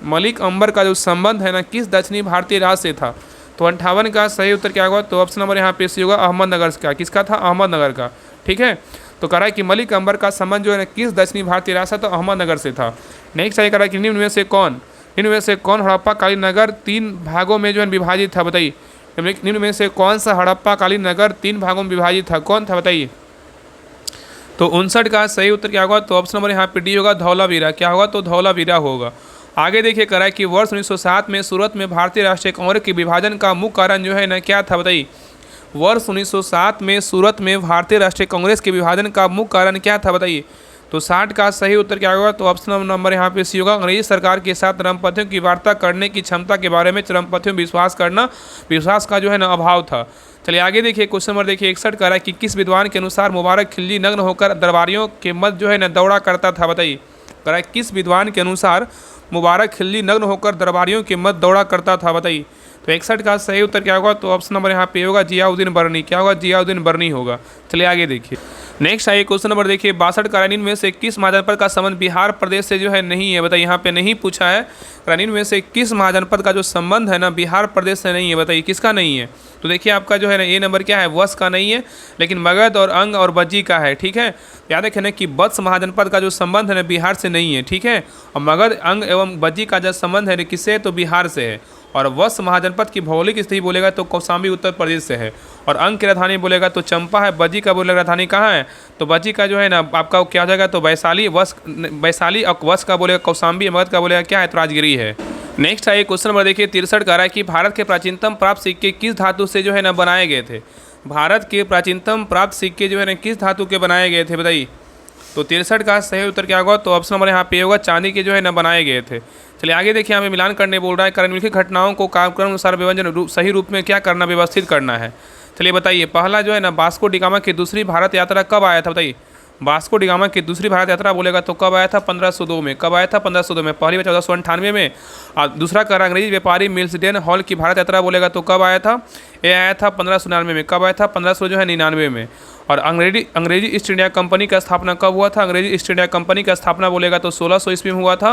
मलिक अंबर का जो संबंध है ना किस दक्षिणी भारतीय राज्य से था? तो 58 का सही उत्तर क्या होगा? तो ऑप्शन नंबर यहाँ पे सी होगा, अहमदनगर का। किसका था? अहमदनगर का। ठीक है। तो कह रहा है कि मलिक अंबर का संबंध जो है ना किस दक्षिणी भारतीय राज्य से? तो अहमदनगर से था। नेक्स्ट आगे कह रहा है कि निम्न में से कौन हड़प्पा कालीन नगर 3 भागों में जो है विभाजित था? बताइए निम्न में से कौन सा हड़प्पा कालीन नगर 3 भागों में विभाजित था? कौन था? बताइए। तो 59 का सही उत्तर क्या होगा? तो ऑप्शन नंबर यहाँ पे डी होगा, धौलावीरा। क्या होगा? तो धौलावीरा होगा। आगे देखिए कह रहा है कि वर्ष 1907 में सूरत में भारतीय राष्ट्रीय कांग्रेस के विभाजन का मुख्य कारण जो है ना क्या था? बताइए वर्ष 1907 में सूरत में भारतीय राष्ट्रीय कांग्रेस के विभाजन का मुख्य कारण क्या था? बताइए। तो 60 का सही उत्तर क्या होगा? तो ऑप्शन नंबर यहाँ पे सी होगा, अंग्रेजी सरकार के साथ चरमपंथियों की वार्ता करने की क्षमता के बारे में चरमपंथियों विश्वास का जो है ना अभाव था। चलिए आगे देखिए क्वेश्चन नंबर देखिए 61 कह रहा है कि किस विद्वान के अनुसार मुबारक खिलजी नग्न होकर दरबारियों के मध्य जो है ना दौड़ा करता था? बताइए कह रहा है किस विद्वान के अनुसार मुबारक खिलजी नग्न होकर दरबारियों के मध्य दौड़ा करता था? बताइए। तो 61 का सही उत्तर क्या होगा? तो ऑप्शन नंबर यहाँ पे होगा, जियाउद्दीन बर्नी। क्या होगा? जियाउद्दीन बर्नी होगा। चलिए आगे देखिए। नेक्स्ट आइए क्वेश्चन नंबर देखिए 62 करानीन में से किस महाजनपद का संबंध बिहार प्रदेश से जो है नहीं है? बताइए यहाँ पे नहीं पूछा है। करानीन में से किस महाजनपद का जो संबंध है ना बिहार प्रदेश से नहीं है? बताइए किसका नहीं है? तो देखिए आपका जो है ना ए नंबर क्या है? वत्स का नहीं है, लेकिन मगध और अंग और बज्जी का है। ठीक है। याद रखें ना कि वत्स महाजनपद का जो संबंध है ना बिहार से नहीं है। ठीक है। और मगध, अंग एवं बज्जी का जो संबंध है किससे? तो बिहार से है। और वत्स महाजनपद की भौगोलिक स्थिति बोलेगा तो कौशाम्बी उत्तर प्रदेश से है। और अंग की राजधानी बोलेगा तो चंपा है। बज्जी का बोलेगा राजधानी कहाँ है? तो बज्जी का जो है ना आपका क्या हो जाएगा? तो वैशाली। वैशाली और वत्स का बोलेगा कौशाम्बी। मगध का बोलेगा क्या है? तो राजगिरी है। नेक्स्ट आइए क्वेश्चन नंबर देखिए 63 कह रहा है कि भारत के प्राचीनतम प्राप्त सिक्के किस धातु से जो है ना बनाए गए थे? भारत के प्राचीनतम प्राप्त सिक्के जो है ना किस धातु के बनाए गए थे? बताइए। तो 63 का सही उत्तर क्या होगा? तो ऑप्शन नंबर यहाँ पे होगा, चांदी के जो है ना बनाए गए थे। चलिए आगे देखिए यहाँ पे मिलान करने बोल रहा है। निम्नलिखित घटनाओं को कालक्रम अनुसार व्यंजन सही रूप में क्या करना, व्यवस्थित करना है। चलिए बताइए। पहला जो है ना वास्को डी गामा की दूसरी भारत यात्रा कब आया था? बताइए वास्को डी गामा की दूसरी भारत यात्रा बोलेगा तो कब आया था? 1502 में। कब आया था? 1502 में। पहली बार 1498 में। और दूसरा कर अंग्रेजी व्यापारी मिल्सडेन हॉल की भारत यात्रा बोलेगा तो कब आया था? ये आया था 1599 में। कब आया था? 1500 जो है 99 में। और अंग्रेजी ईस्ट इंडिया कंपनी का स्थापना कब हुआ था? अंग्रेजी ईस्ट इंडिया कंपनी का स्थापना बोलेगा तो 1600 ईस्वी में हुआ था।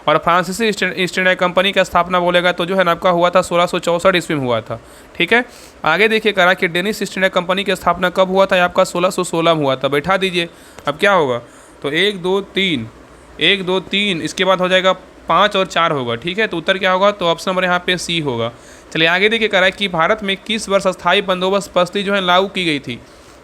और फ्रांसीसी ईस्ट इंडिया कंपनी का स्थापना बोलेगा तो जो है ना आपका हुआ था 1664 ईस्वी में हुआ था। ठीक है, आगे देखिए करा कि डेनिश ईस्ट इंडिया कंपनी की स्थापना कब हुआ था? आपका 1616 में हुआ था। बैठा दीजिए, अब क्या होगा? तो 1 2 3 1 2 3, इसके बाद हो जाएगा 5 और 4 होगा। ठीक है, तो उत्तर क्या होगा? तो ऑप्शन नंबर यहाँ पे सी होगा। चलिए आगे देखिए करा कि भारत में किस वर्ष अस्थायी बंदोबस्त पद्धति जो है लागू की गई थी?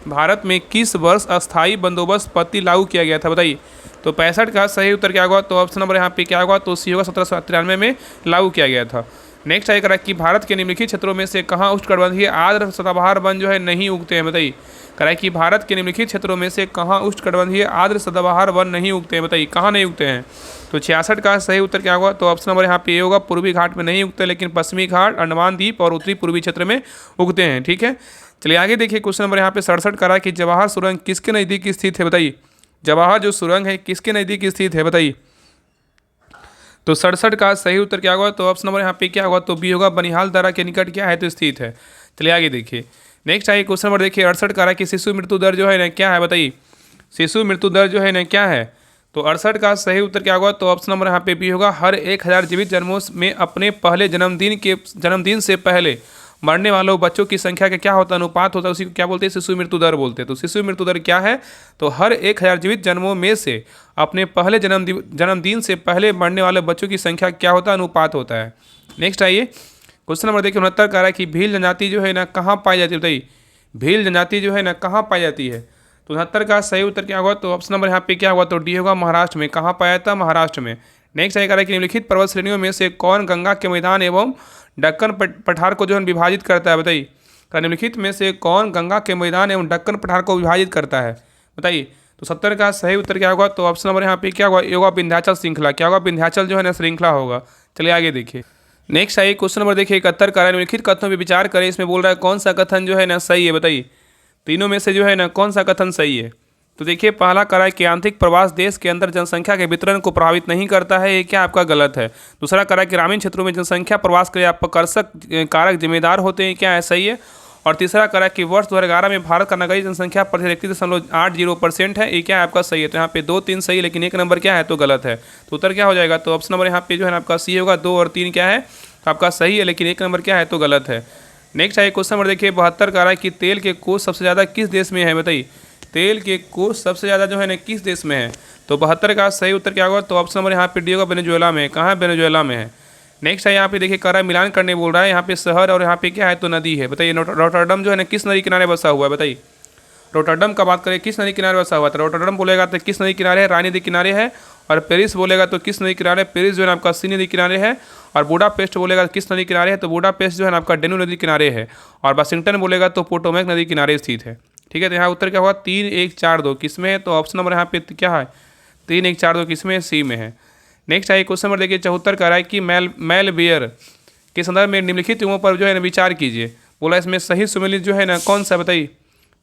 भारत में किस वर्ष अस्थायी बंदोबस्त पद्धति लागू किया गया था? बताइए। तो 65 का सही उत्तर क्या होगा? तो ऑप्शन नंबर यहाँ पे क्या होगा? तो सी होगा, 1793 में लागू किया गया था। नेक्स्ट आएगा कि भारत के निम्नलिखित क्षेत्रों में से कहाँ उष्णकटिबंधीय आर्द्र सदाबहार वन जो है नहीं उगते हैं? बताइए। कराए कि भारत के निम्नलिखित क्षेत्रों में से कहाँ उष्णकटिबंधीय आर्द्र सदाबहार वन नहीं उगते हैं? बताइए, कहाँ नहीं उगते हैं? तो 66 का सही उत्तर क्या होगा? तो ऑप्शन नंबर यहाँ पे ये होगा, पूर्वी घाट में नहीं उगते, लेकिन पश्चिमी घाट, अंडमान द्वीप और उत्तरी पूर्वी क्षेत्र में उगते हैं। ठीक है, चलिए आगे देखिए क्वेश्चन नंबर यहाँ पे 67 करा कि जवाहर सुरंग किसके नज़दीक स्थित है? बताइए। जवाहर जो सुरंग है किसके नज़दीक स्थित है? बताइए। तो 67 का सही उत्तर क्या होगा? तो ऑप्शन नंबर यहाँ पे क्या होगा? तो बी होगा, बनिहाल दर्रा के निकट क्या है? तो स्थित है। चलिए आगे देखिए, नेक्स्ट आइए क्वेश्चन नंबर देखिए 68 का कि शिशु मृत्यु दर जो है ना क्या है? बताइए। शिशु मृत्यु दर जो है ना क्या है? तो 68 का सही उत्तर क्या होगा? तो ऑप्शन नंबर यहाँ पे बी होगा, हर 1000 जीवित जन्मों में अपने पहले जन्मदिन से पहले मरने वालों बच्चों की संख्या का क्या होता है? अनुपात होता है, उसी को क्या बोलते हैं? शिशु मृत्यु दर बोलते हैं। तो शिशु मृत्यु दर क्या है? तो हर 1000 जीवित जन्मों में से अपने पहले जन्मदिन से पहले मरने वाले बच्चों की संख्या क्या होता है? अनुपात होता है। नेक्स्ट आइए क्वेश्चन नंबर देखिए 69 का है कि भील जनजाति जो है ना कहाँ पाई जाती है? बताइए। भील जनजाति जो है ना कहाँ पाई जाती है? तो 69 का सही उत्तर क्या होगा? तो ऑप्शन नंबर यहाँ पे क्या होगा? तो डी होगा, महाराष्ट्र में। कहाँ पाया था? महाराष्ट्र में। नेक्स्ट आएगा कि निम्नलिखित पर्वत श्रेणियों में से कौन गंगा के मैदान एवं दक्कन पठार को जो है विभाजित करता है? बताइए। निम्नलिखित में से कौन गंगा के मैदान एवं दक्कन पठार को विभाजित करता है? बताइए। तो 70 का सही उत्तर क्या होगा? तो ऑप्शन नंबर यहाँ पे क्या होगा? ये होगा विंध्याचल श्रृंखला। क्या होगा? विंध्याचल जो है ना श्रृंखला होगा। चलिए आगे देखिए, नेक्स्ट आइए क्वेश्चन नंबर देखिए 71 का निम्नलिखित कथनों पर विचार करें। इसमें बोल रहा है कौन सा कथन जो है ना सही है? बताइए। तीनों में से जो है ना कौन सा कथन सही है? तो देखिए पहला करा है कि आंतरिक प्रवास देश के अंदर जनसंख्या के वितरण को प्रभावित नहीं करता है, ये क्या आपका गलत है। दूसरा करा कि ग्रामीण क्षेत्रों में जनसंख्या प्रवास के लिए आकर्षक कारक जिम्मेदार होते हैं, क्या है? सही है। और तीसरा करा कि वर्ष 2011 में भारत का नगरीय जनसंख्या प्रति व्यक्ति 0.80% है, ये क्या है आपका? सही है। तो यहाँ पे 2 3 सही है, लेकिन 1 नंबर क्या है? तो गलत है। तो उत्तर क्या हो जाएगा? तो ऑप्शन नंबर यहाँ पे जो है आपका सी होगा, 2 और 3 क्या है? तो आपका सही है, लेकिन 1 नंबर क्या है? तो गलत है। नेक्स्ट आइए क्वेश्चन नंबर देखिए 72 का है कि तेल के कोष सबसे ज़्यादा किस देश में है? बताइए। तेल के कोष सबसे ज़्यादा जो है ना किस देश में है? तो 72 का सही उत्तर क्या होगा? तो ऑप्शन नंबर यहाँ पे डी होगा, वेनेजुएला में। कहाँ है? वेनेजुएला में है। नेक्स्ट है यहाँ पे देखिए करा मिलान करने बोल रहा है, यहाँ पे शहर और यहाँ पे क्या है? तो नदी है। बताइए रोटरडम जो है ना किस नदी किनारे बसा हुआ है? बताइए। रोटरडम का बात करें किस नदी किनारे बसा हुआ था? रोटरडम बोलेगा तो किस नदी किनारे है? रानी नदी किनारे है। और पेरिस बोलेगा तो किस नदी किनारे? पेरिस जो है आपका सी नदी किनारे है। और बुडापेस्ट बोलेगा तो किस नदी किनारे है? तो बुडापेस्ट जो है आपका डेन्यू नदी किनारे है। और वाशिंगटन बोलेगा तो पोटोमैक नदी किनारे स्थित है। ठीक है, तो यहाँ उत्तर क्या होगा? 3 1 4 2 किस में है? तो ऑप्शन नंबर यहाँ पे क्या है? 3 1 4 2 किस में? सी में है। नेक्स्ट आइए क्वेश्चन नंबर देखिए 74 का है कि मैलवेयर के संदर्भ में निम्नलिखित युगों पर जो है ना विचार कीजिए। बोला इसमें सही सुमेलित जो है ना कौन सा? बताइए।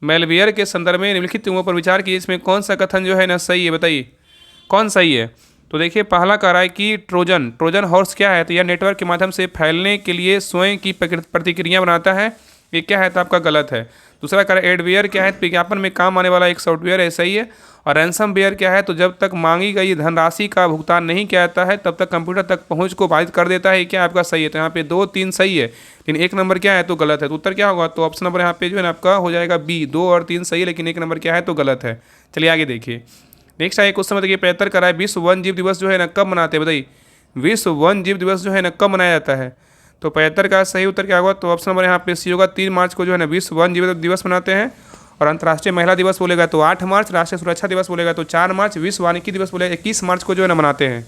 मैलवेयर के संदर्भ में निम्नलिखित युगों पर विचार कीजिए, इसमें कौन सा कथन जो है ना सही है? बताइए कौन सही है। तो देखिए पहला कह रहा है कि ट्रोजन हॉर्स क्या है? तो यह नेटवर्क के माध्यम से फैलने के लिए स्वयं की प्रतिक्रिया बनाता है, ये क्या है? तो आपका गलत है। दूसरा कह रहा है एडवेयर क्या है? विज्ञापन में काम आने वाला एक सॉफ्टवेयर है, सही है। और रैंसमवेयर क्या है? तो जब तक मांगी गई धनराशि का भुगतान नहीं किया जाता है तब तक कंप्यूटर तक पहुंच को बाधित कर देता है, क्या आपका सही है। तो यहाँ पे 2 3 सही है, लेकिन 1 नंबर क्या है? तो गलत है। तो उत्तर क्या होगा? तो ऑप्शन नंबर यहाँ पे जो है ना आपका हो जाएगा बी। 2 और 3 सही है, लेकिन 1 नंबर क्या है? तो गलत है। चलिए आगे देखिए, नेक्स्ट आइए क्वेश्चन देखिए 75 का है विश्व वन्य जीव दिवस जो है ना कब मनाते हैं? बताइए। विश्व वन्य जीव दिवस जो है ना कब मनाया जाता है? तो 75 का सही उत्तर क्या होगा? तो ऑप्शन नंबर यहाँ पे सी होगा, 3 मार्च को जो है ना विश्व वन्य जीव दिवस मनाते हैं। और अंतर्राष्ट्रीय महिला दिवस बोलेगा तो 8 मार्च, राष्ट्रीय सुरक्षा दिवस बोलेगा तो 4 मार्च, विश्व वानिकी दिवस बोलेगा 21 मार्च को जो है ना मनाते हैं।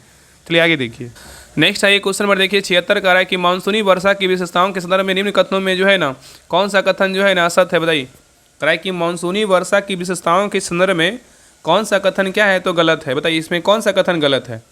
चलिए आगे देखिए, नेक्स्ट आइए क्वेश्चन नंबर देखिए 76 का है कि मानसूनी वर्षा की विशेषताओं के संदर्भ में निम्न कथनों में जो है ना कौन सा कथन जो है ना असत है? बताइए। कह कि मानसूनी वर्षा की विशेषताओं के संदर्भ में कौन सा कथन क्या है? तो गलत है। बताइए इसमें कौन सा कथन गलत है?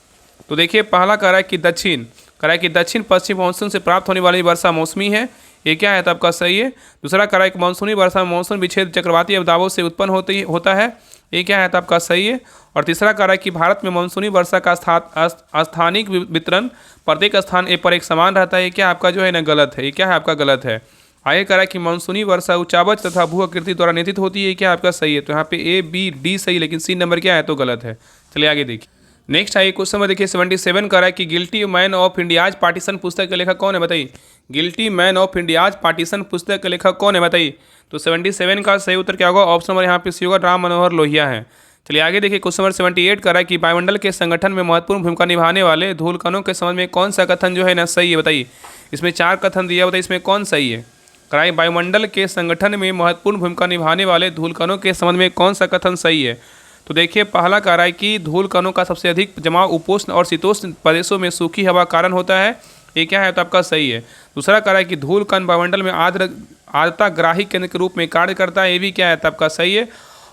तो देखिए पहला कह रहा है कि दक्षिण पश्चिम मानसून से प्राप्त होने वाली वर्षा मौसमी है, ये क्या है? तो आपका सही है। दूसरा कह रहा है कि मानसूनी वर्षा में मानसून विच्छेद चक्रवाती दबाव से उत्पन्न होता है, ये क्या है? तो आपका सही है। और तीसरा कह रहा है कि भारत में मानसूनी वर्षा का स्थानिक वितरण प्रत्येक स्थान पर एक समान रहता है, ये क्या आपका जो है ना गलत है, ये क्या है? आपका गलत है। आगे कह रहा है कि मानसूनी वर्षा उच्चावच तथा भू आकृति द्वारा नियंत्रित होती है, क्या आपका सही है? तो यहाँ पे ए बी डी सही, लेकिन सी नंबर क्या है तो गलत है। चलिए आगे देखिए। नेक्स्ट आइए क्वेश्चन नंबर देखिए 77 कह रहा है कि guilty man of India's partition पुस्तक के लेखक कौन है बताइए। Guilty man of India's partition पुस्तक के लेखक कौन है बताइए। तो 77 का सही उत्तर क्या होगा? ऑप्शन नंबर यहाँ पे सी होगा, राम मनोहर लोहिया है। चलिए आगे देखिए क्वेश्चन नंबर 78 कर रहा है कि वायुमंडल के संगठन में महत्वपूर्ण भूमिका निभाने वाले धूल कणों के संबंध में कौन सा कथन जो है ना सही है बताइए। इसमें 4 कथन दिया, बताइए इसमें कौन सही है। कराई वायुमंडल के संगठन में महत्वपूर्ण भूमिका निभाने वाले धूल कणों के संबंध में कौन सा कथन सही है। तो देखिए पहला कह रहा है कि धूल कणों का सबसे अधिक जमाव उपोष्ण और शीतोष्ण प्रदेशों में सूखी हवा कारण होता है, ये क्या है तो आपका सही है। दूसरा कह रहा है कि धूल कण वायुमंडल में आर्द्रता ग्राही केंद्र के रूप में कार्य करता है, ये भी क्या है तो आपका सही है।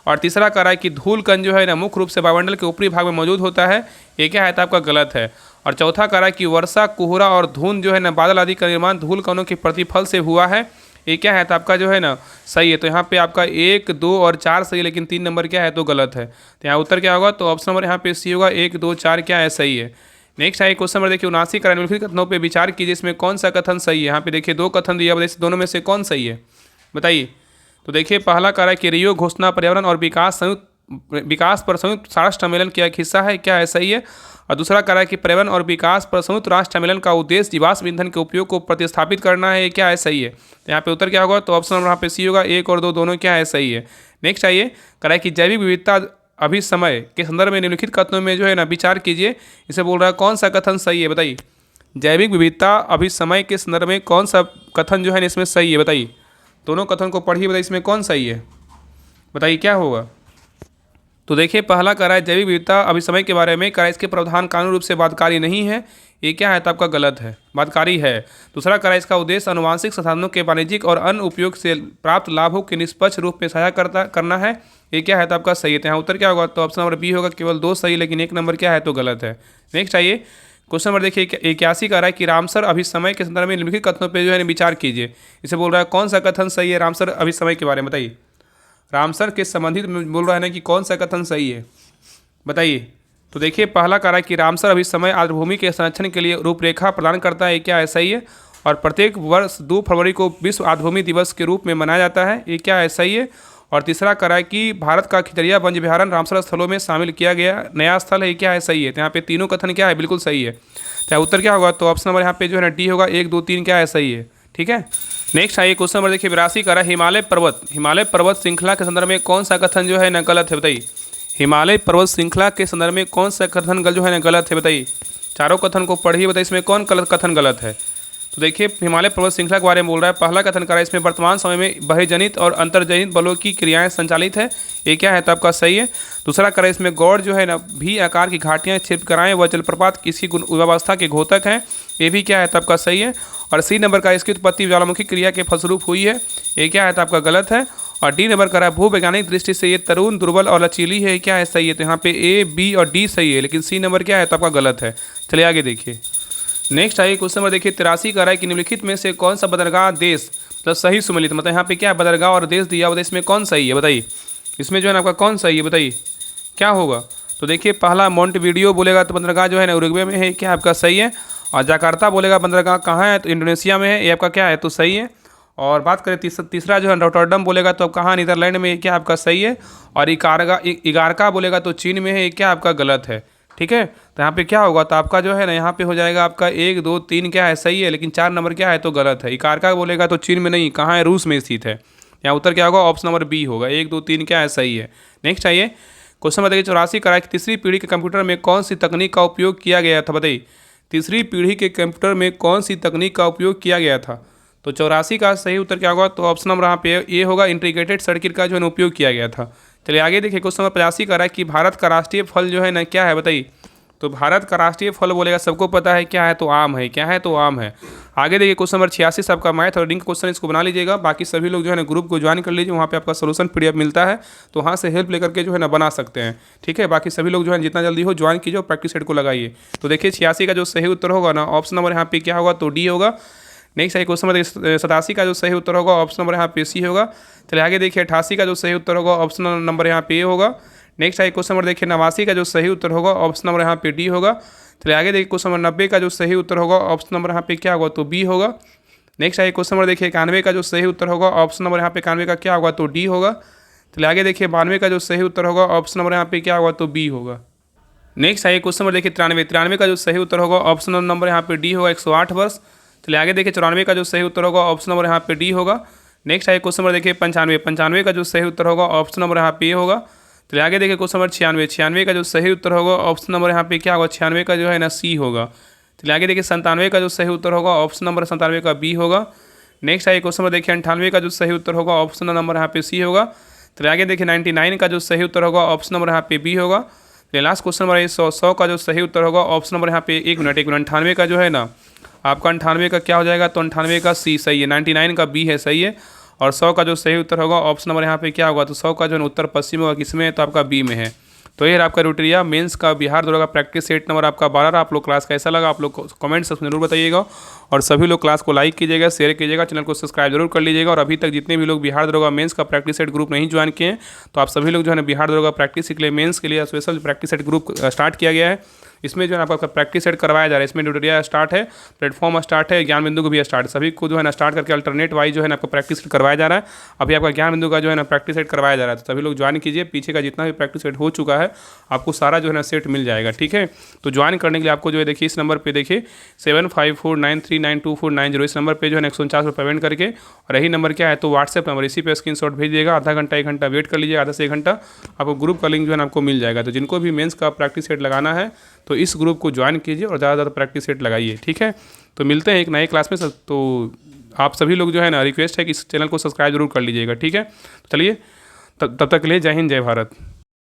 और तीसरा कह रहा है कि धूल कण जो है ना मुख्य रूप से वायुमंडल के ऊपरी भाग में मौजूद होता है, ये क्या है तो आपका गलत है। और चौथा कह रहा है कि वर्षा, कोहरा और धुंध जो है ना बादल आदि का निर्माण धूल कणों के प्रतिफल से हुआ है, ये क्या है तो आपका जो है ना सही है। तो यहाँ पे आपका 1, 2 और 4 सही है, लेकिन 3 नंबर क्या है तो गलत है। तो यहाँ उत्तर क्या होगा? तो ऑप्शन नंबर यहाँ पे सी होगा, 1, 2, 4 क्या है सही है। नेक्स्ट आइए क्वेश्चन नंबर देखिए 79 का निम्नलिखित कथनों पे विचार कीजिए, इसमें कौन सा कथन सही है। यहाँ पे देखिए 2 कथन दिया, बताइए दोनों में से कौन सही है बताइए। तो देखिए पहला कह रहा है कि रियो घोषणा पर्यावरण और विकास पर संयुक्त राष्ट्र सम्मेलन का एक हिस्सा है, क्या है सही है। और दूसरा कह रहा है कि पर्यावरण और विकास पर संयुक्त राष्ट्र सम्मेलन का उद्देश्य जीवाश्म ईंधन के उपयोग को प्रतिस्थापित करना है, क्या है सही है। तो यहाँ पे उत्तर क्या होगा? तो ऑप्शन नंबर यहाँ पे सी होगा, 1 और 2 दोनों क्या है सही है। नेक्स्ट आइए कह रहा है कि जैविक विविधता अभिसमय के संदर्भ में निम्नलिखित कथनों में जो है ना विचार कीजिए, इसे बोल रहा है कौन सा कथन सही है बताइए। जैविक विविधता अभिसमय के संदर्भ में कौन सा कथन जो है ना इसमें सही है बताइए। दोनों कथन को पढ़िए, बताइए इसमें कौन सही है बताइए क्या होगा। तो देखिए पहला कह रहा है जैविक विविधता अभिसमय के बारे में कह रहा है इसके प्रावधान कानूनी रूप से बाध्यकारी नहीं है, ये क्या है तो आपका गलत है, बाध्यकारी है। दूसरा कह रहा है इसका उद्देश्य आनुवांशिक संसाधनों के वाणिज्यिक और अन्य उपयोग से प्राप्त लाभों के निष्पक्ष रूप में सहायता करना है, ये क्या है तो आपका सही है। तो यहाँ उत्तर क्या होगा? तो ऑप्शन नंबर बी होगा, केवल 2 सही, लेकिन 1 नंबर क्या है तो गलत है। नेक्स्ट आइए क्वेश्चन नंबर देखिए 81 कह रहा है कि रामसर अभिसमय के संदर्भ में निम्नलिखित कथनों पर जो है विचार कीजिए, इसे बोल रहा है कौन सा कथन सही है रामसर अभिसमय के बारे में बताइए। रामसर के संबंधित में बोल रहा है ना कि कौन सा कथन सही है बताइए। तो देखिए पहला कह रहा है कि रामसर अभिसमय आर्द्रभूमि के संरक्षण के लिए रूपरेखा प्रदान करता है, क्या है सही है। और प्रत्येक वर्ष 2 फरवरी को विश्व आर्द्रभूमि दिवस के रूप में मनाया जाता है, ये क्या है सही है। और तीसरा कह रहा है कि भारत का खितरिया वन्य विहारण रामसर स्थलों में शामिल किया गया नया स्थल है, ये क्या है सही है। तो यहाँ पे तीनों कथन क्या है बिल्कुल सही है। तो उत्तर क्या होगा? तो ऑप्शन नंबर यहाँ पे जो है ना डी होगा, 1, 2, 3 क्या है सही है। ठीक है। नेक्स्ट आइए क्वेश्चन नंबर देखिए 82 कह रहा है हिमालय पर्वत श्रृंखला के संदर्भ में कौन सा कथन जो है ना गलत है बताइए। हिमालय पर्वत श्रृंखला के संदर्भ में कौन सा कथन जो है ना गलत है बताइए। चारों कथन को पढ़िए, बताइए इसमें कौन कथन गलत है। तो देखिए हिमालय पर्वत श्रृंखला के बारे में बोल रहा है, पहला कथन कर रहा है इसमें वर्तमान समय में बहिर्जनित और अंतर्जनित बलों की क्रियाएं संचालित है, ये क्या है तो आपका सही है। दूसरा कर रहा है इसमें गौड़ जो है ना भी आकार की घाटियां छिपकराएं व जलप्रपात किसी व्यवस्था के घोतक हैं, ये भी क्या है तो आपका सही है। और सी नंबर का इसकी उत्पत्ति ज्वालामुखी क्रिया के फलस्वरूप हुई है, ये क्या है तो आपका गलत है। और डी नंबर का भूवैज्ञानिक दृष्टि से ये तरुण दुर्बल और लचीली है, क्या है सही है। तो यहाँ पे ए बी और डी सही है, लेकिन सी नंबर क्या है तो आपका गलत है। चलिए आगे देखिए। नेक्स्ट आइए क्वेश्चन नंबर देखिए 83 का है कि निम्नलिखित में से कौन सा बदरगाह देश मतलब सही सुमेलित, मतलब यहाँ पे क्या है बदरगाह और देश दिया हुआ, इसमें कौन सही है बताइए। इसमें जो है ना आपका कौन सही है बताइए क्या होगा। तो देखिए पहला मोंटेवीडियो बोलेगा तो बंदरगाह जो है ना उरुग्वे में है, क्या आपका सही है। और जकार्ता बोलेगा बंदरगाह कहाँ है तो इंडोनेशिया में है, ये आपका क्या है तो सही है। और बात करें तीसरा जो है रॉटरडम बोलेगा तो अब कहाँ नीदरलैंड में, क्या आपका सही है। और इगारका बोलेगा तो चीन में है, ये क्या आपका गलत है। ठीक है। तो यहाँ पे क्या होगा तो आपका जो है ना यहाँ पे हो जाएगा आपका 1, 2, 3 क्या है सही है, लेकिन 4 नंबर क्या है तो गलत है। इकारका बोलेगा तो चीन में नहीं, कहाँ है रूस में स्थित है। यहाँ उत्तर क्या होगा ऑप्शन नंबर बी होगा, 1, 2, 3 क्या है सही है। नेक्स्ट आइए क्वेश्चन बताइए 84 का है कि तीसरी पीढ़ी के कंप्यूटर में कौन सी तकनीक का उपयोग किया गया था बताइए। तीसरी पीढ़ी के कंप्यूटर में कौन सी तकनीक का उपयोग किया गया था। तो 84 का सही उत्तर क्या होगा तो ऑप्शन नंबर यहाँ पे ये होगा इंटीग्रेटेड सर्किट का जो है उपयोग किया गया था। चलिए आगे देखिए क्वेश्चन नंबर 85 का है कि भारत का राष्ट्रीय फल जो है ना क्या है बताइए। तो भारत का राष्ट्रीय फल बोलेगा सबको पता है क्या है तो आम है, क्या है तो आम है। आगे देखिए क्वेश्चन नंबर 86 से आपका मैथ और रीडिंग क्वेश्चन इसको बना लीजिएगा, बाकी सभी लोग जो है ना ग्रुप को ज्वाइन कर लीजिए, वहाँ पे आपका सोल्यूशन पीडीएफ मिलता है, तो वहाँ से हेल्प लेकर के जो है ना बना सकते हैं। ठीक है, बाकी सभी लोग जो है जितना जल्दी हो ज्वाइन कीजिए और प्रैक्टिस सेट को लगाइए। तो देखिए 86 का जो सही उत्तर होगा ना ऑप्शन नंबर यहाँ पे क्या होगा तो डी होगा। नेक्स्ट है क्वेश्चन नंबर 87 का जो सही उत्तर होगा ऑप्शन नंबर यहाँ पे सी होगा। चलिए आगे देखिए 88 का जो सही उत्तर होगा ऑप्शन नंबर यहाँ पे ए होगा। नेक्स्ट है क्वेश्चन नंबर देखिए 89 का जो सही उत्तर होगा ऑप्शन नंबर यहाँ पे डी होगा। चलिए आगे देखिए क्वेश्चन नंबर 90 का जो सही उत्तर होगा ऑप्शन नंबर यहाँ पे क्या होगा तो बी होगा। नेक्स्ट आइए क्वेश्चन नंबर देखिए 91 का जो सही उत्तर होगा ऑप्शन नंबर यहाँ पे 91 का क्या होगा, तो डी होगा। चलिए आगे देखिए 92 का जो सही उत्तर होगा ऑप्शन नंबर यहाँ पे क्या होगा, तो बी होगा। नेक्स्ट आइए क्वेश्चन नंबर देखिए 93 का जो सही उत्तर होगा ऑप्शन नंबर यहाँ पे डी होगा 108 वर्ष। चलिए आगे देखिए 94 का जो सही उत्तर होगा ऑप्शन नंबर यहाँ पे डी होगा। नेक्स्ट आइए क्वेश्चन नंबर देखिए 95 का जो सही उत्तर होगा ऑप्शन नंबर यहाँ पे ए होगा। चलिए आगे देखिए क्वेश्चन नंबर 96 का जो सही उत्तर होगा ऑप्शन नंबर यहाँ पे क्या होगा, 96 का जो है ना सी होगा। चलिए आगे देखिए 97 का जो सही उत्तर होगा ऑप्शन नंबर 97 का बी होगा। नेक्स्ट आइए क्वेश्चन नंबर देखिए 98 का जो सही उत्तर होगा ऑप्शन नंबर यहाँ पे सी होगा। चलिए आगे देखिए 99 का जो सही उत्तर होगा ऑप्शन नंबर यहाँ पे बी होगा। चलिए लास्ट क्वेश्चन नंबर 100 का जो सही उत्तर होगा ऑप्शन नंबर यहाँ पे एक मिनट 98 का जो है ना आपका 98 का क्या हो जाएगा, तो 98 का सी सही है, 99 का बी है सही है। और 100 का जो सही उत्तर होगा ऑप्शन नंबर यहाँ पे क्या होगा, तो 100 का जो है उत्तर पश्चिम होगा, किसमें है, तो आपका बी में है। तो ये आपका रुटरिया मेंस का बिहार दौरा का प्रैक्टिस सेट नंबर आपका 12। आप लोग क्लास कैसा लगा आप लोग कमेंट सेक्शन में जरूर बताइएगा। और सभी लोग क्लास को लाइक कीजिएगा, शेयर कीजिएगा, चैनल को सब्सक्राइब जरूर कर लीजिएगा। और अभी तक जितने भी लोग बिहार दौरा मेंस का प्रैक्टिस सेट ग्रुप नहीं ज्वाइन किए हैं, तो आप सभी लोग जो है ना बिहार दौरा प्रैक्टिस के लिए मेंस के लिए special practice set group start किया गया है। इसमें जो है आपका प्रैक्टिस सेट करवाया जा रहा है। इसमें ट्यूटोरियल स्टार्ट है, प्लेटफॉर्म स्टार्ट है, ज्ञान बिंदु को भी स्टार्ट है। सभी को जो है ना स्टार्ट करके अल्टरनेट वाइज जो है ना आपका प्रैक्टिस सेट करवाया जा रहा है। अभी आपका ज्ञान बिंदु का जो है ना प्रैक्टिस सेट करवाया जा रहा है, तो सभी लोग ज्वाइन कीजिए। पीछे का जितना भी प्रैक्टिस सेट हो चुका है आपको सारा जो है ना सेट मिल जाएगा, ठीक है। तो ज्वाइन करने के लिए आपको जो है देखिए इस नंबर पे देखिए 7549392490 इस नंबर पे जो है 149 रुपये पेमेंट करके, और यही नंबर क्या है, तो व्हाट्सएप नंबर, इसी पे स्क्रीनशॉट भेज दिएगा। आधा घंटा 1 घंटा वेट कर लीजिए, आधा से 1 घंटा आपको ग्रुप का लिंक जो है ना आपको मिल जाएगा। तो जिनको भी मेंस का प्रैक्टिस सेट लगाना है तो इस ग्रुप को ज्वाइन कीजिए और ज़्यादा प्रैक्टिस सेट लगाइए, ठीक है। तो मिलते हैं एक नए क्लास में। तो आप सभी लोग जो है ना रिक्वेस्ट है कि इस चैनल को सब्सक्राइब जरूर कर लीजिएगा, ठीक है। तो चलिए तब तक के लिए जय हिंद जय भारत।